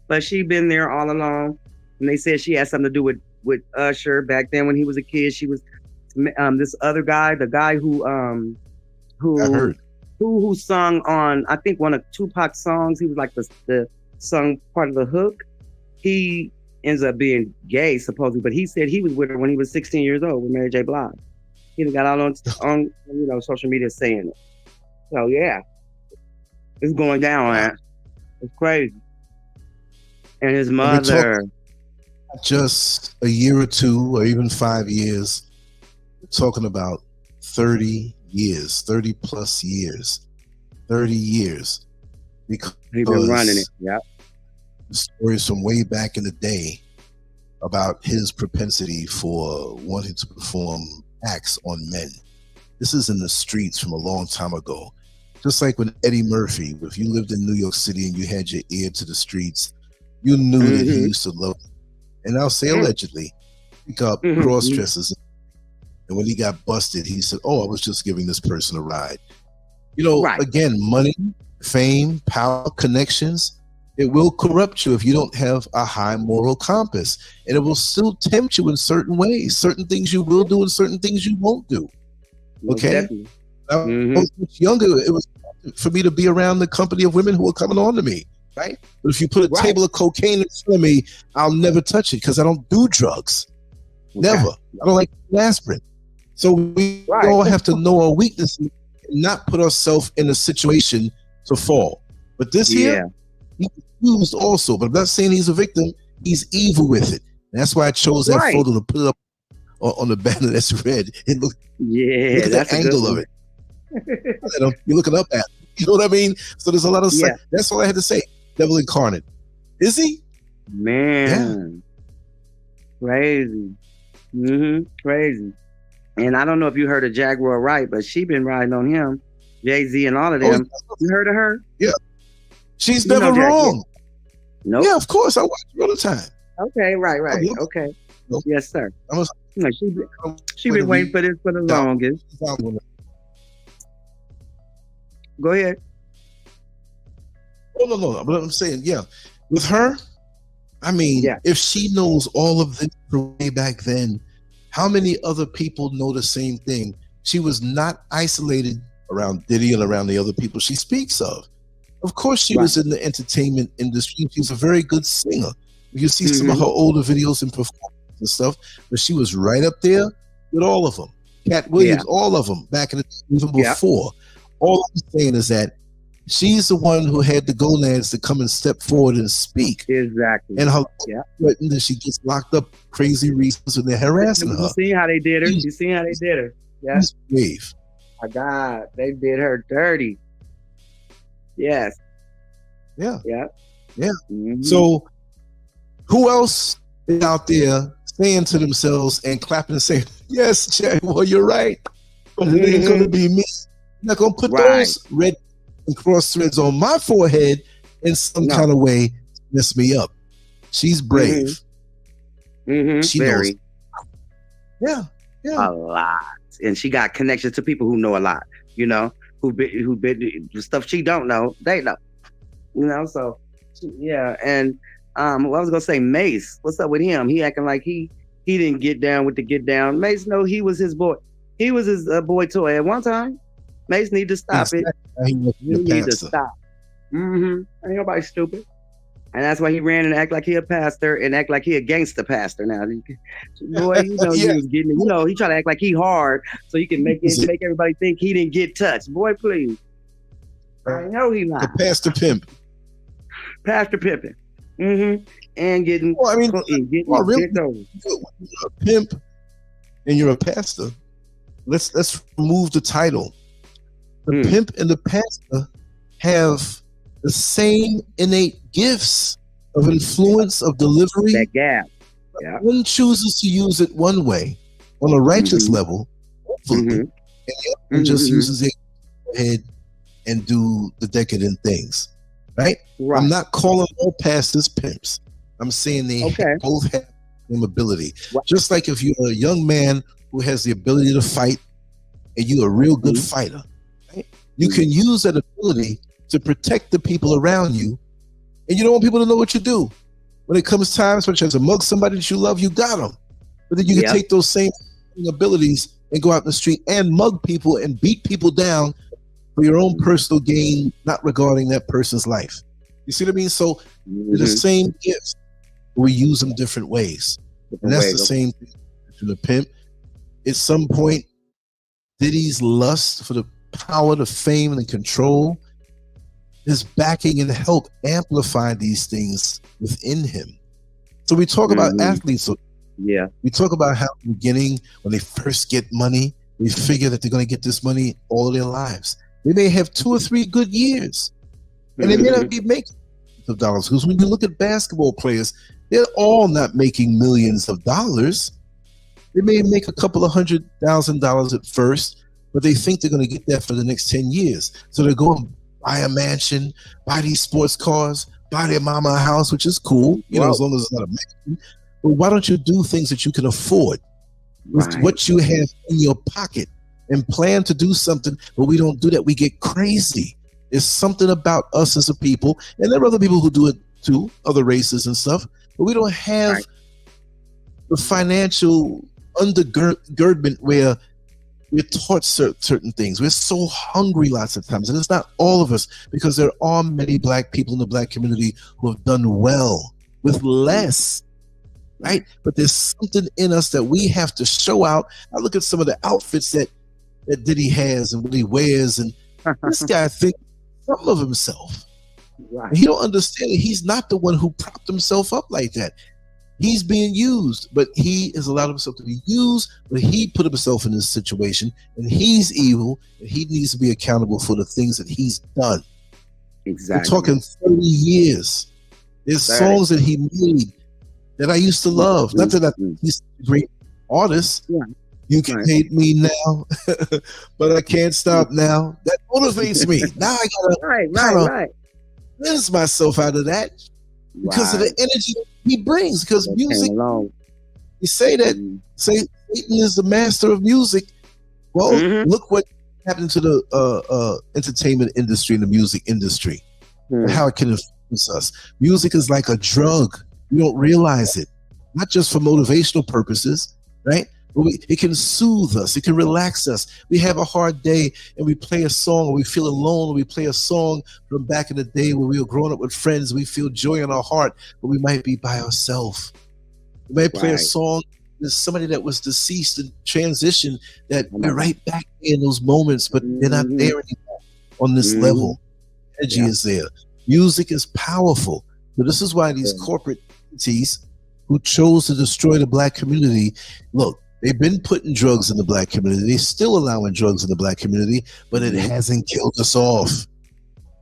But she been there all along, and they said she had something to do with Usher back then when he was a kid. She was this other guy, the guy who sung on, I think, one of Tupac's songs. He was like the sung part of the hook. He ends up being gay supposedly, but he said he was with her when he was 16 years old with Mary J. Blige. He got out on social media saying it. So yeah, it's going down, man. It's crazy. And his mother. Just a year or two, or even 5 years. We're talking about 30 years, 30 plus years, 30 years. Because he's been running it. Yeah. The stories from way back in the day about his propensity for wanting to perform acts on men. This is in the streets from a long time ago. Just like when Eddie Murphy, if you lived in New York City and you had your ear to the streets, you knew that he used to love, and I'll say allegedly, pick up cross-dressers. And when he got busted, he said, oh, I was just giving this person a ride. Again, money, fame, power, connections, it will corrupt you if you don't have a high moral compass. And it will still tempt you in certain ways. Certain things you will do and certain things you won't do. Okay? I was much younger. It was for me to be around the company of women who were coming on to me, right? But if you put a table of cocaine in front of me, I'll never touch it because I don't do drugs. Never. I don't like aspirin. So we all have to know our weaknesses and not put ourselves in a situation to fall. But this here, he's used also. But I'm not saying he's a victim. He's evil with it. And that's why I chose that photo to put it up on the banner that's red. And look at that's the angle of it. You're looking up at it. You know what I mean? So there's a lot of that's all I had to say. Devil incarnate. Is he? Man. Crazy. Crazy. And I don't know if you heard of Jaguar Wright, but she been riding on him. Jay-Z and all of them. You heard of her? Yeah. She's never wrong. Nope. Yeah, of course. I watch her all the time. Okay, right. Okay. Nope. Yes, sir. She been waiting for this for the longest. Go ahead. Oh, no. But I'm saying, with her, I mean, if she knows all of this from way back then, how many other people know the same thing? She was not isolated around Diddy and around the other people she speaks of. Of course, she was in the entertainment industry. She's a very good singer. You see some of her older videos and performances and stuff, but she was right up there with all of them. Cat Williams, all of them back in the even before. All I'm saying is that she's the one who had the gonads to come and step forward and speak. Exactly. And her threatened that she gets locked up crazy reasons when they're harassing her. You see how they did her? Yeah. She's brave. My God, they did her dirty. Yes. Yeah. So who else is out there saying to themselves and clapping and saying, yes, Jack, well, you're right. But it ain't going to be me. I'm not going to put those red and cross threads on my forehead in some kind of way to mess me up. She's brave. She knows. Yeah. A lot. And she got connections to people who know a lot, who been the stuff she don't know, they know. So and I was gonna say Mace, what's up with him? He acting like he didn't get down with the get down. Mace, no, he was his boy. He was his boy toy at one time. Mace need to stop it. He need to stop. Ain't nobody stupid. And that's why he ran and act like he a pastor and act like he against the pastor now. Boy, he was getting, he try to act like he hard so he can make everybody think he didn't get touched. Boy, please. I know he not. The pastor pimp. Pastor pimping. And getting really, when you're a pimp and you're a pastor, let's remove the title. The pimp and the pastor have the same innate gifts of influence, of delivery. That gap. Yeah. One chooses to use it one way on a righteous level, hopefully, and the other one just uses it head and do the decadent things, right? I'm not calling all pastors pimps. I'm saying they both have the ability. Just like if you're a young man who has the ability to fight and you're a real good fighter, right? You can use that ability to protect the people around you, and you don't want people to know what you do. When it comes time, such as to mug somebody that you love, you got them. But then you can take those same abilities and go out in the street and mug people and beat people down for your own personal gain, not regarding that person's life. You see what I mean? So they're the same gifts, but we use them different ways. And that's the same thing to the pimp. At some point, Diddy's lust for the power, the fame, and the control is backing and help amplify these things within him. So we talk about athletes. We talk about how in the beginning, when they first get money, they figure that they're going to get this money all of their lives. They may have 2 or 3 good years, and they may not be making millions of dollars. Because when you look at basketball players, they're all not making millions of dollars. They may make a couple of $100,000 at first, but they think they're going to get that for the next 10 years. So they're going buy a mansion, buy these sports cars, buy their mama a house, which is cool, you know, as long as it's not a mansion. But why don't you do things that you can afford with what you have in your pocket and plan to do something? But we don't do that. We get crazy. There's something about us as a people, and there are other people who do it too, other races and stuff, but we don't have the financial undergirdment where we're taught certain things. We're so hungry lots of times, and it's not all of us, because there are many black people in the black community who have done well with less, right? But there's something in us that we have to show out. I look at some of the outfits that Diddy has and what he wears, and this guy thinks something of himself. Right. He don't understand it. He's not the one who propped himself up like that. He's being used, but he has allowed himself to be used, but he put himself in this situation, and he's evil, and he needs to be accountable for the things that he's done. Exactly. We're talking 30 years. There's songs that he made that I used to love. Not that he's a great artist. Yeah. You can hate me now, but I can't stop now. That motivates me. Now I gotta cleanse myself out of that because of the energy he brings. Because music, you say that, say Satan is the master of music. Well, look what happened to the entertainment industry and the music industry, and how it can influence us. Music is like a drug. You don't realize it. Not just for motivational purposes, right? But it can soothe us. It can relax us. We have a hard day and we play a song, or we feel alone, or we play a song from back in the day when we were growing up with friends. We feel joy in our heart, but we might be by ourselves. We might play a song. There's somebody that was deceased and transitioned that we're right back in those moments, but they're not there anymore on this level. Energy is there. Music is powerful. But this is why these corporate entities who chose to destroy the black community, look, they've been putting drugs in the black community. They're still allowing drugs in the black community, but it hasn't killed us off.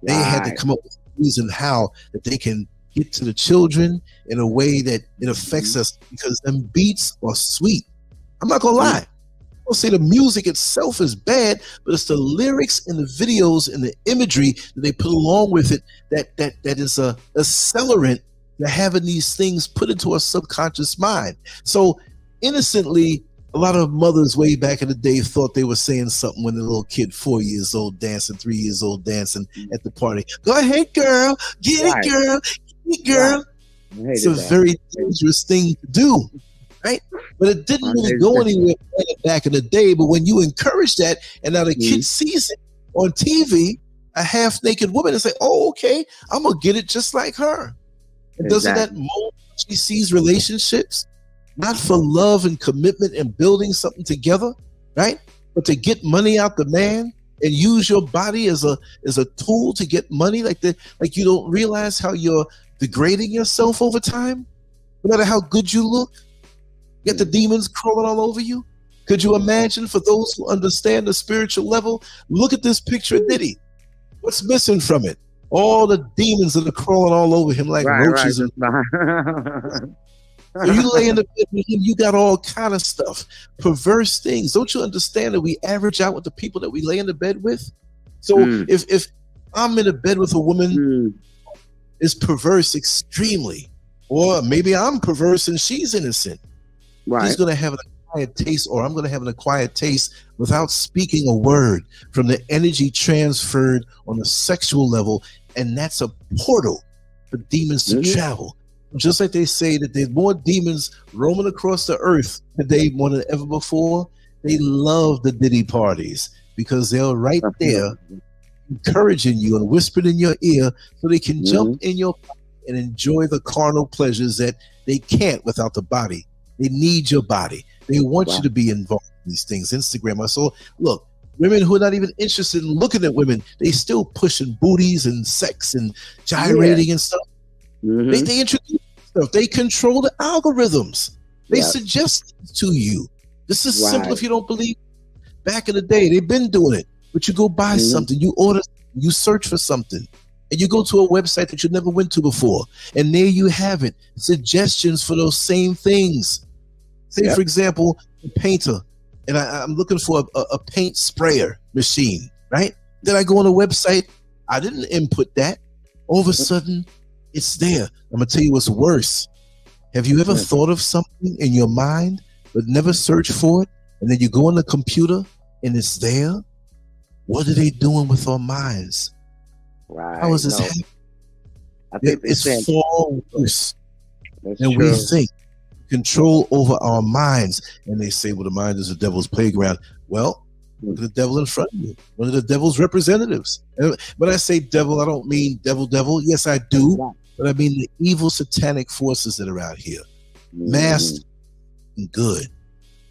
They had to come up with a reason how that they can get to the children in a way that it affects us, because them beats are sweet. I'm not gonna lie. I'll say the music itself is bad, but it's the lyrics and the videos and the imagery that they put along with it that is a accelerant to having these things put into our subconscious mind. So innocently, a lot of mothers way back in the day thought they were saying something when the little kid, 4 years old, dancing, 3 years old, dancing at the party. Go ahead, girl. Get it, girl. Get it, girl. It's a very dangerous thing to do, right? But it didn't really go anywhere back in the day. But when you encourage that, and now the kid sees it on TV, a half-naked woman, and say, oh, okay, I'm going to get it just like her. And doesn't that mold she sees relationships? Not for love and commitment and building something together, right? But to get money out the man and use your body as a tool to get money, like you don't realize how you're degrading yourself over time, no matter how good you look. You get the demons crawling all over you. Could you imagine, for those who understand the spiritual level, look at this picture of Diddy. What's missing from it? All the demons that are crawling all over him like roaches. So you lay in the bed with him, you got all kind of stuff, perverse things. Don't you understand that we average out with the people that we lay in the bed with? So if I'm in a bed with a woman, it's perverse extremely, or maybe I'm perverse and she's innocent. Right. He's going to have an acquired taste, or I'm going to have an acquired taste without speaking a word, from the energy transferred on a sexual level, and that's a portal for demons to travel. Just like they say that there's more demons roaming across the earth today more than ever before. They love the Diddy parties because they're right there encouraging you and whispering in your ear so they can jump in your body and enjoy the carnal pleasures that they can't without the body. They need your body. They want you to be involved in these things. Instagram. I saw, look, women who are not even interested in looking at women, they still pushing booties and sex and gyrating and stuff. They introduce stuff. They control the algorithms. They suggest it to you. This is simple if you don't believe. Back in the day, they've been doing it. But you go buy something, you order, you search for something, and you go to a website that you never went to before, and there you have it. Suggestions for those same things. Say, for example, a painter, and I'm looking for a paint sprayer machine, right? Then I go on a website. I didn't input that. All of a sudden, it's there. I'm going to tell you what's worse. Have you ever thought of something in your mind but never searched for it, and then you go on the computer and it's there? What are they doing with our minds? Right. How is this happening? I think it's far worse than we think. Control over our minds. And they say, well, the mind is the devil's playground. Well, look at the devil in front of you. One of the devil's representatives. And when I say devil, I don't mean devil. Yes, I do. But I mean the evil satanic forces that are out here. Masked and good.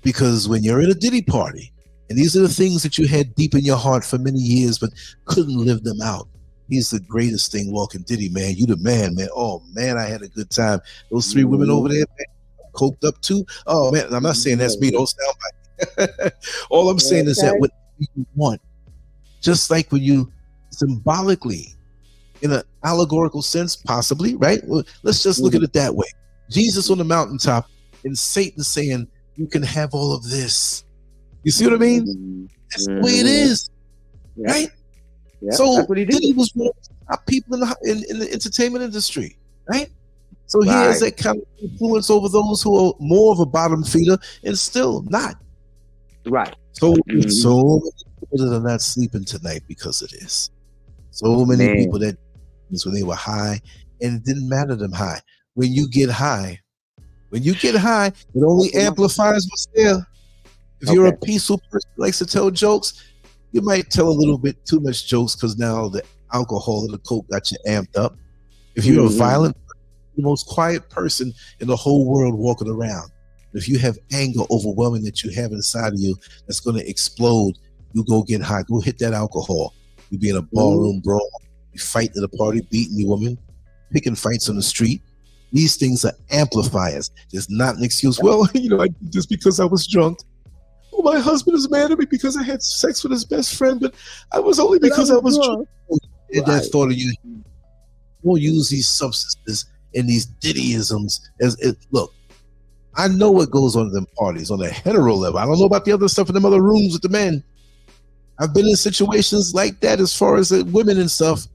Because when you're at a Diddy party, and these are the things that you had deep in your heart for many years, but couldn't live them out. He's the greatest thing walking. Diddy, man. You the man, man. Oh, man, I had a good time. Those three women over there, man, coked up too. Oh, man, I'm not saying that's me. Don't sound like all I'm saying is that what you want, just like when you symbolically, in an allegorical sense, possibly, right? Well, let's just look at it that way. Jesus on the mountaintop and Satan saying, you can have all of this. You see what I mean? That's the way it is, right? So Diddy was one of the top people in the entertainment industry, right? So he has that kind of influence over those who are more of a bottom feeder and still not. Right. So many people that are not sleeping tonight because of this. So many people that when they were high, and it didn't matter them high. When you get high, it only amplifies what's there. If you're a peaceful person who likes to tell jokes, you might tell a little bit too much jokes because now the alcohol and the coke got you amped up. If you're a violent, the most quiet person in the whole world walking around. If you have anger overwhelming that you have inside of you that's going to explode, you go get high. Go hit that alcohol. You be in a ballroom brawl. You fight at a party, beating the woman, picking fights on the street. These things are amplifiers. There's not an excuse. Well, I did this because I was drunk. Oh, my husband is mad at me because I had sex with his best friend, but I was only because I was drunk. That thought of you. We'll use these substances and these Diddyisms look. I know what goes on in them parties on a hetero level. I don't know about the other stuff in them other rooms with the men. I've been in situations like that as far as the women and stuff.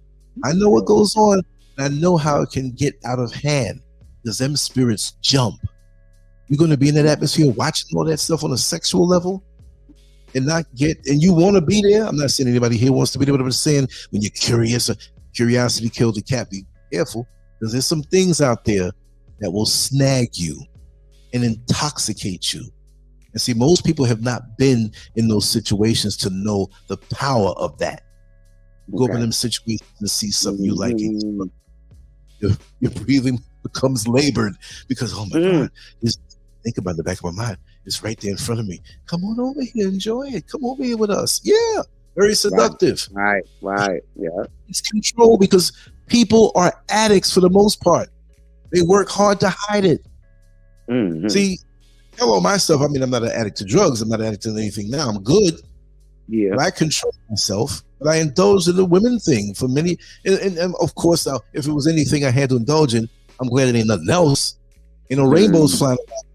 I know what goes on. And I know how it can get out of hand because them spirits jump. You're going to be in that atmosphere watching all that stuff on a sexual level and you want to be there. I'm not saying anybody here wants to be there, but I'm saying when you're curious, curiosity killed the cat. Be careful because there's some things out there that will snag you and intoxicate you. And see, most people have not been in those situations to know the power of that. Go up in them situations and see something you like. Your breathing becomes labored because, oh my God, think about the back of my mind. It's right there in front of me. Come on over here, enjoy it. Come over here with us. Yeah, very seductive. Right. Yeah. It's control because people are addicts for the most part. They work hard to hide it. See, hello, myself. I mean, I'm not an addict to drugs. I'm not an addict to anything now. I'm good. Yeah. But I control myself But I indulged in the women thing for many, and of course, now if it was anything I had to indulge in, I'm glad it ain't nothing else. You know, rainbows flying around.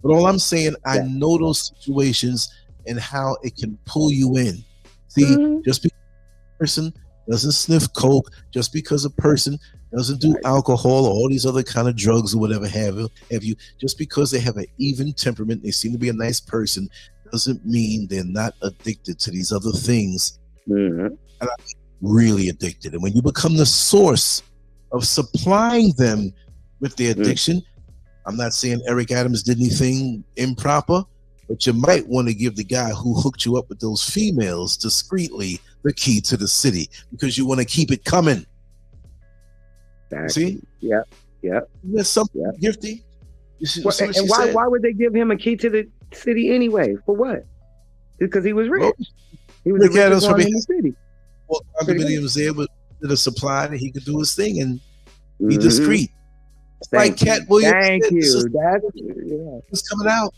But all I'm saying, I know those situations and how it can pull you in. See, just because a person doesn't sniff coke, just because a person doesn't do alcohol or all these other kind of drugs or whatever have you, just because they have an even temperament, they seem to be a nice person, doesn't mean they're not addicted to these other things. And I'm really addicted. And when you become the source of supplying them with their addiction, I'm not saying Eric Adams did anything improper, but you might want to give the guy who hooked you up with those females discreetly the key to the city, because you want to keep it coming. See? Yeah. There's something gifty. And why would they give him a key to the city anyway? For what? Because he was rich. Well, he was the richest one in the city. Well, condominiums there with the supply that he could do his thing and be discreet. Like Cat Williams. Thank you. It's coming out.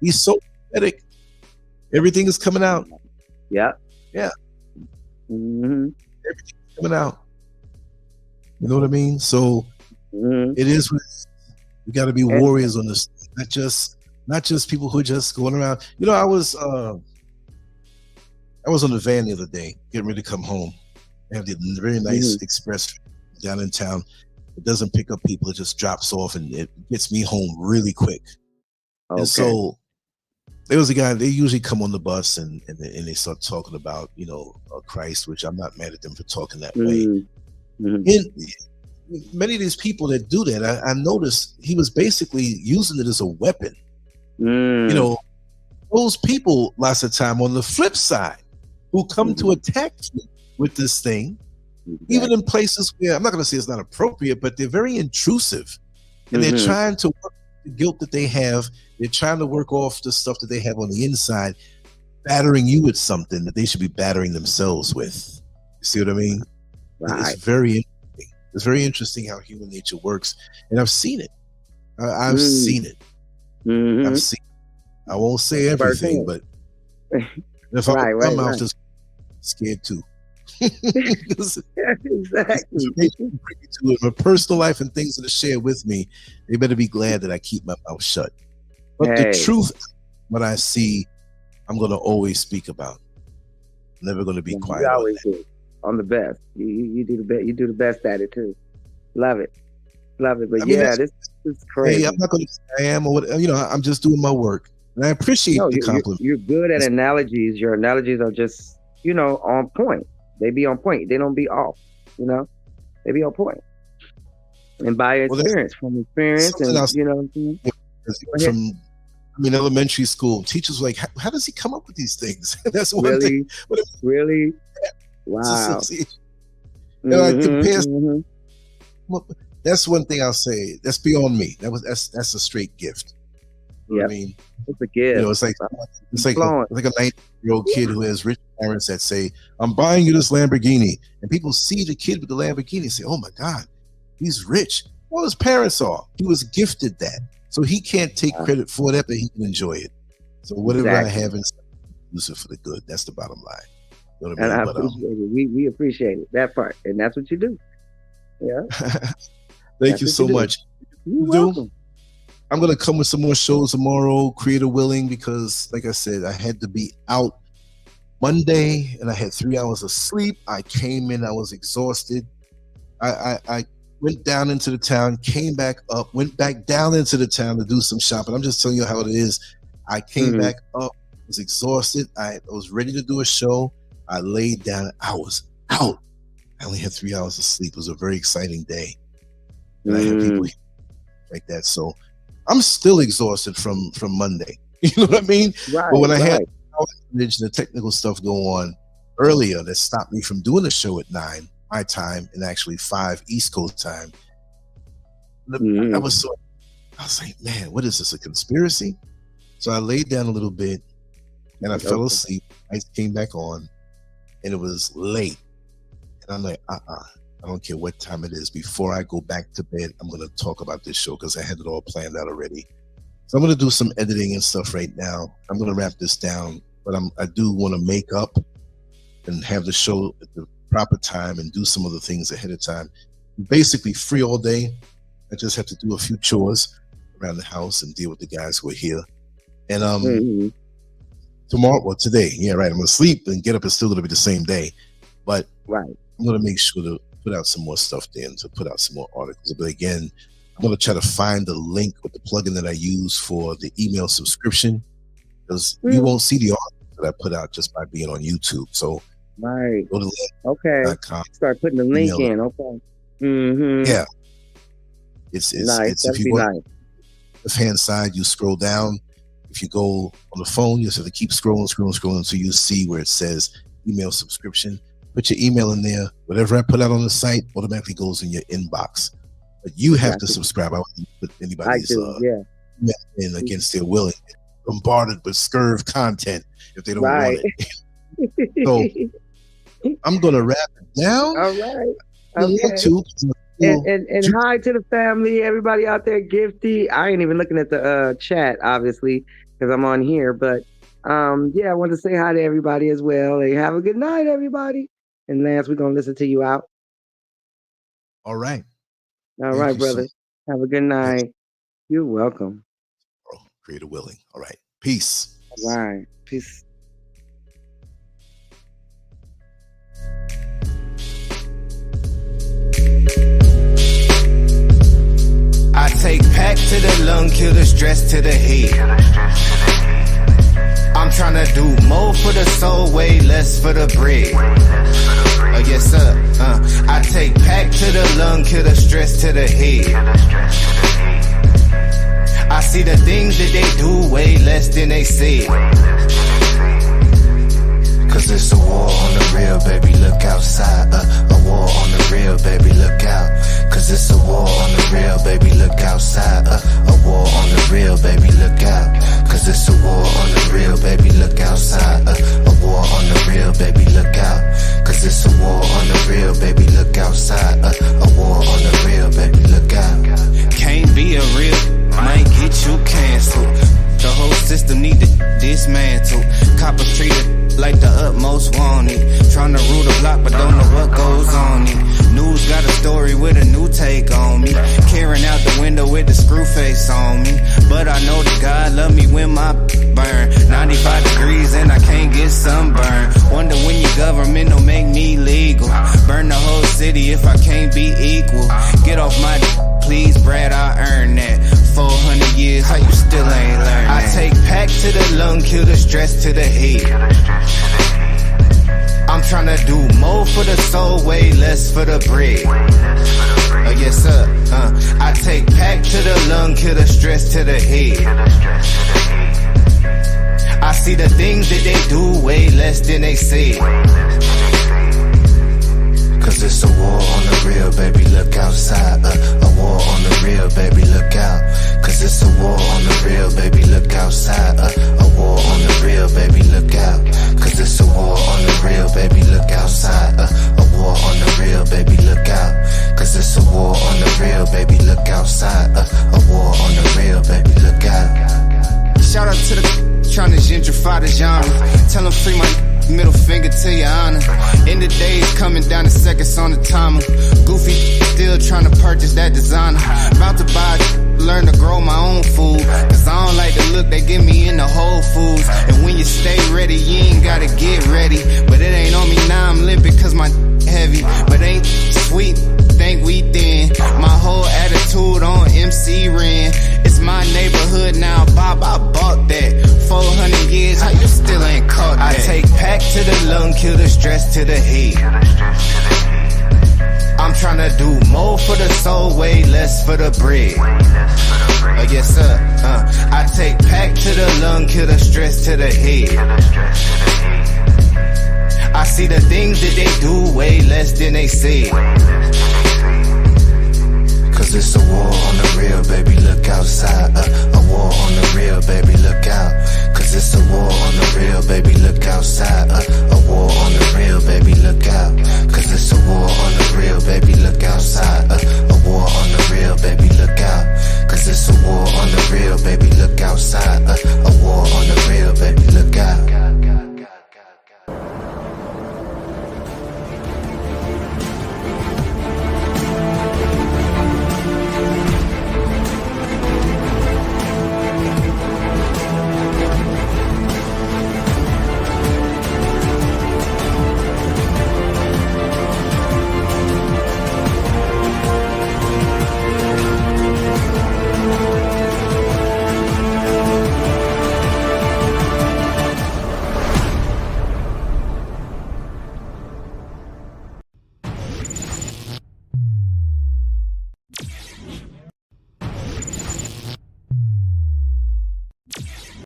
He's so pathetic. Everything is coming out. Yeah. Everything's coming out. You know what I mean? So it is. We got to be warriors on this. Not just people who are just going around. You know, I was on the van the other day, getting ready to come home. I have the very nice express down in town. It doesn't pick up people; it just drops off, and it gets me home really quick. Okay. And so there was a guy. They usually come on the bus and they start talking about Christ, which I'm not mad at them for talking that way. And many of these people that do that, I noticed he was basically using it as a weapon. You know, those people lots of time on the flip side who come to attack you with this thing, even in places where I'm not going to say it's not appropriate, but they're very intrusive, and they're trying to work the guilt that they have. They're trying to work off the stuff that they have on the inside, battering you with something that they should be battering themselves with. You see what I mean? Right. It's very interesting. It's very interesting how human nature works, and I've seen it. I've seen it. I've seen it. I won't say everything, but if I'm out just scared too. Exactly. In my personal life and things that are shared with me, they better be glad that I keep my mouth shut. But the truth, what I see, I'm going to always speak about. I'm never going to be quiet. You always do. I'm the best. You do the best. You do the best at it too. Love it. But this is crazy. Hey, I'm not going to say I am, or what, I'm just doing my work, and I appreciate the compliment. You're good at analogies. Your analogies are just, on point. They be on point. They don't be off. They be on point. And by experience, from experience, and from elementary school, teachers were like, how does he come up with these things? That's one thing. Really? Wow. That's one thing I'll say. That's beyond me. That's a straight gift. You know what I mean, it's a gift. It's like a 19-year-old kid who has rich parents that say, "I'm buying you this Lamborghini," and people see the kid with the Lamborghini and say, "Oh my God, he's rich." Well, his parents are. He was gifted that, so he can't take credit for that, but he can enjoy it. So whatever I have inside, use it for the good. That's the bottom line. You know what I mean? I appreciate it. We appreciate it, that part, and that's what you do. Yeah. Thank you so much. You're welcome. I'm going to come with some more shows tomorrow, creator willing, because like I said, I had to be out Monday and I had 3 hours of sleep. I came in, I was exhausted. I went down into the town, came back up, went back down into the town to do some shopping. I'm just telling you how it is. I came back up, was exhausted. I was ready to do a show. I laid down. I was out. I only had 3 hours of sleep. It was a very exciting day. And I had people like that. So I'm still exhausted from Monday. You know what I mean? Right, but when I had the technical stuff go on earlier that stopped me from doing the show at 9 my time and actually 5 East Coast time, I was like, man, what is this, a conspiracy? So I laid down a little bit and I fell asleep. I came back on and it was late. And I'm like, I don't care what time it is. Before I go back to bed, I'm going to talk about this show because I had it all planned out already. So I'm going to do some editing and stuff right now. I'm going to wrap this down, but I do want to make up and have the show at the proper time and do some of the things ahead of time. I'm basically free all day. I just have to do a few chores around the house and deal with the guys who are here. And today, I'm gonna sleep and get up. It's still gonna be the same day, but I'm gonna make sure to put out some more stuff there and to put out some more articles. But again, I'm gonna try to find the link with the plugin that I use for the email subscription, because you won't see the articles that I put out just by being on YouTube. So go to LANCESCURV.com. Start putting the link in. Yeah. It's nice. if you go on the left-hand side, you scroll down. If you go on the phone, you just have to keep scrolling until you see where it says email subscription. Put your email in there. Whatever I put out on the site automatically goes in your inbox. But you have to subscribe. I wouldn't put anybody's email in against their willing. Bombarded with SCURV content if they don't want it. So I'm gonna wrap it down. All right. And hi to the family, everybody out there. Gifty. I ain't even looking at the chat, obviously, because I'm on here. But I want to say hi to everybody as well. Hey, have a good night, everybody. And Lance, we're gonna listen to you out. All right. All right, brother. Have a good night. You're welcome. Creator willing. All right. Peace. All right. Peace. I take pack to the lung, kill the stress to the head. I'm tryna do more for the soul, way less for the bread. Yes sir. I take pack to the lung, kill the stress to the head. I see the things that they do way less than they say. Cause it's a war on the real, baby, look outside. A war on the real, baby, look out. Cause it's a war on the real, baby, look outside. A war on the real, baby, look out. Cause it's a war on the real, baby, look outside. A war on the real, baby, look out. Cause it's a war on the real, baby, look outside. A war on the real, baby, look out. Can't be a real, might get you canceled. The whole system need to dismantle. Coppers treated like the utmost wanted. Tryna rule the block but don't know what goes on it. News got a story with a new take on me. Carrying out the window with the screw face on me. But I know that God love me when my burn 95 degrees and I can't get sunburn. Wonder when your government don't make me legal. Burn the whole city if I can't be equal. Get off my please, Brad, I earned that. 400 years, how you still ain't learned that? I take pack to the lung, kill the stress to the head. I'm tryna do more for the soul, way less for the bread. Yes sir. I take pack to the lung, kill the stress to the head. I see the things that they do way less than they say. Cause it's a war on the real, baby, look outside. A war on the real, baby, look out. Cause it's a war on the real, baby, look outside. A war on the real, baby, look out. Cause it's a war on the real, baby, look outside. A war on the real, baby, look out. Cause it's a war on the real, baby, look outside. A war on the real, baby, look out. Shout out to the trying to gentrify the genre. Tell them free my middle finger to your honor. In the days coming down the seconds on the timer. Goofy still trying to purchase that designer. About to buy, learn to grow my own food. Cause I don't like the look they give me in the Whole Foods. And when you stay ready, you ain't gotta get ready. But it ain't on me now, I'm limping cause my heavy. But ain't sweet, think we thin. My whole attitude on MC Ren. It's my neighborhood now, Bob, I bought that. 400 years, how you still ain't caught that? I take pack to the lung, kill the stress to the head. I'm tryna do more for the soul, way less for the bread. Yes sir. I take pack to the lung, kill the stress to the head. I see the things that they do way less than they say. Cause it's a war on the real, baby, look outside. A war on the real, baby, look out. Cause it's a war on the real, baby, look out.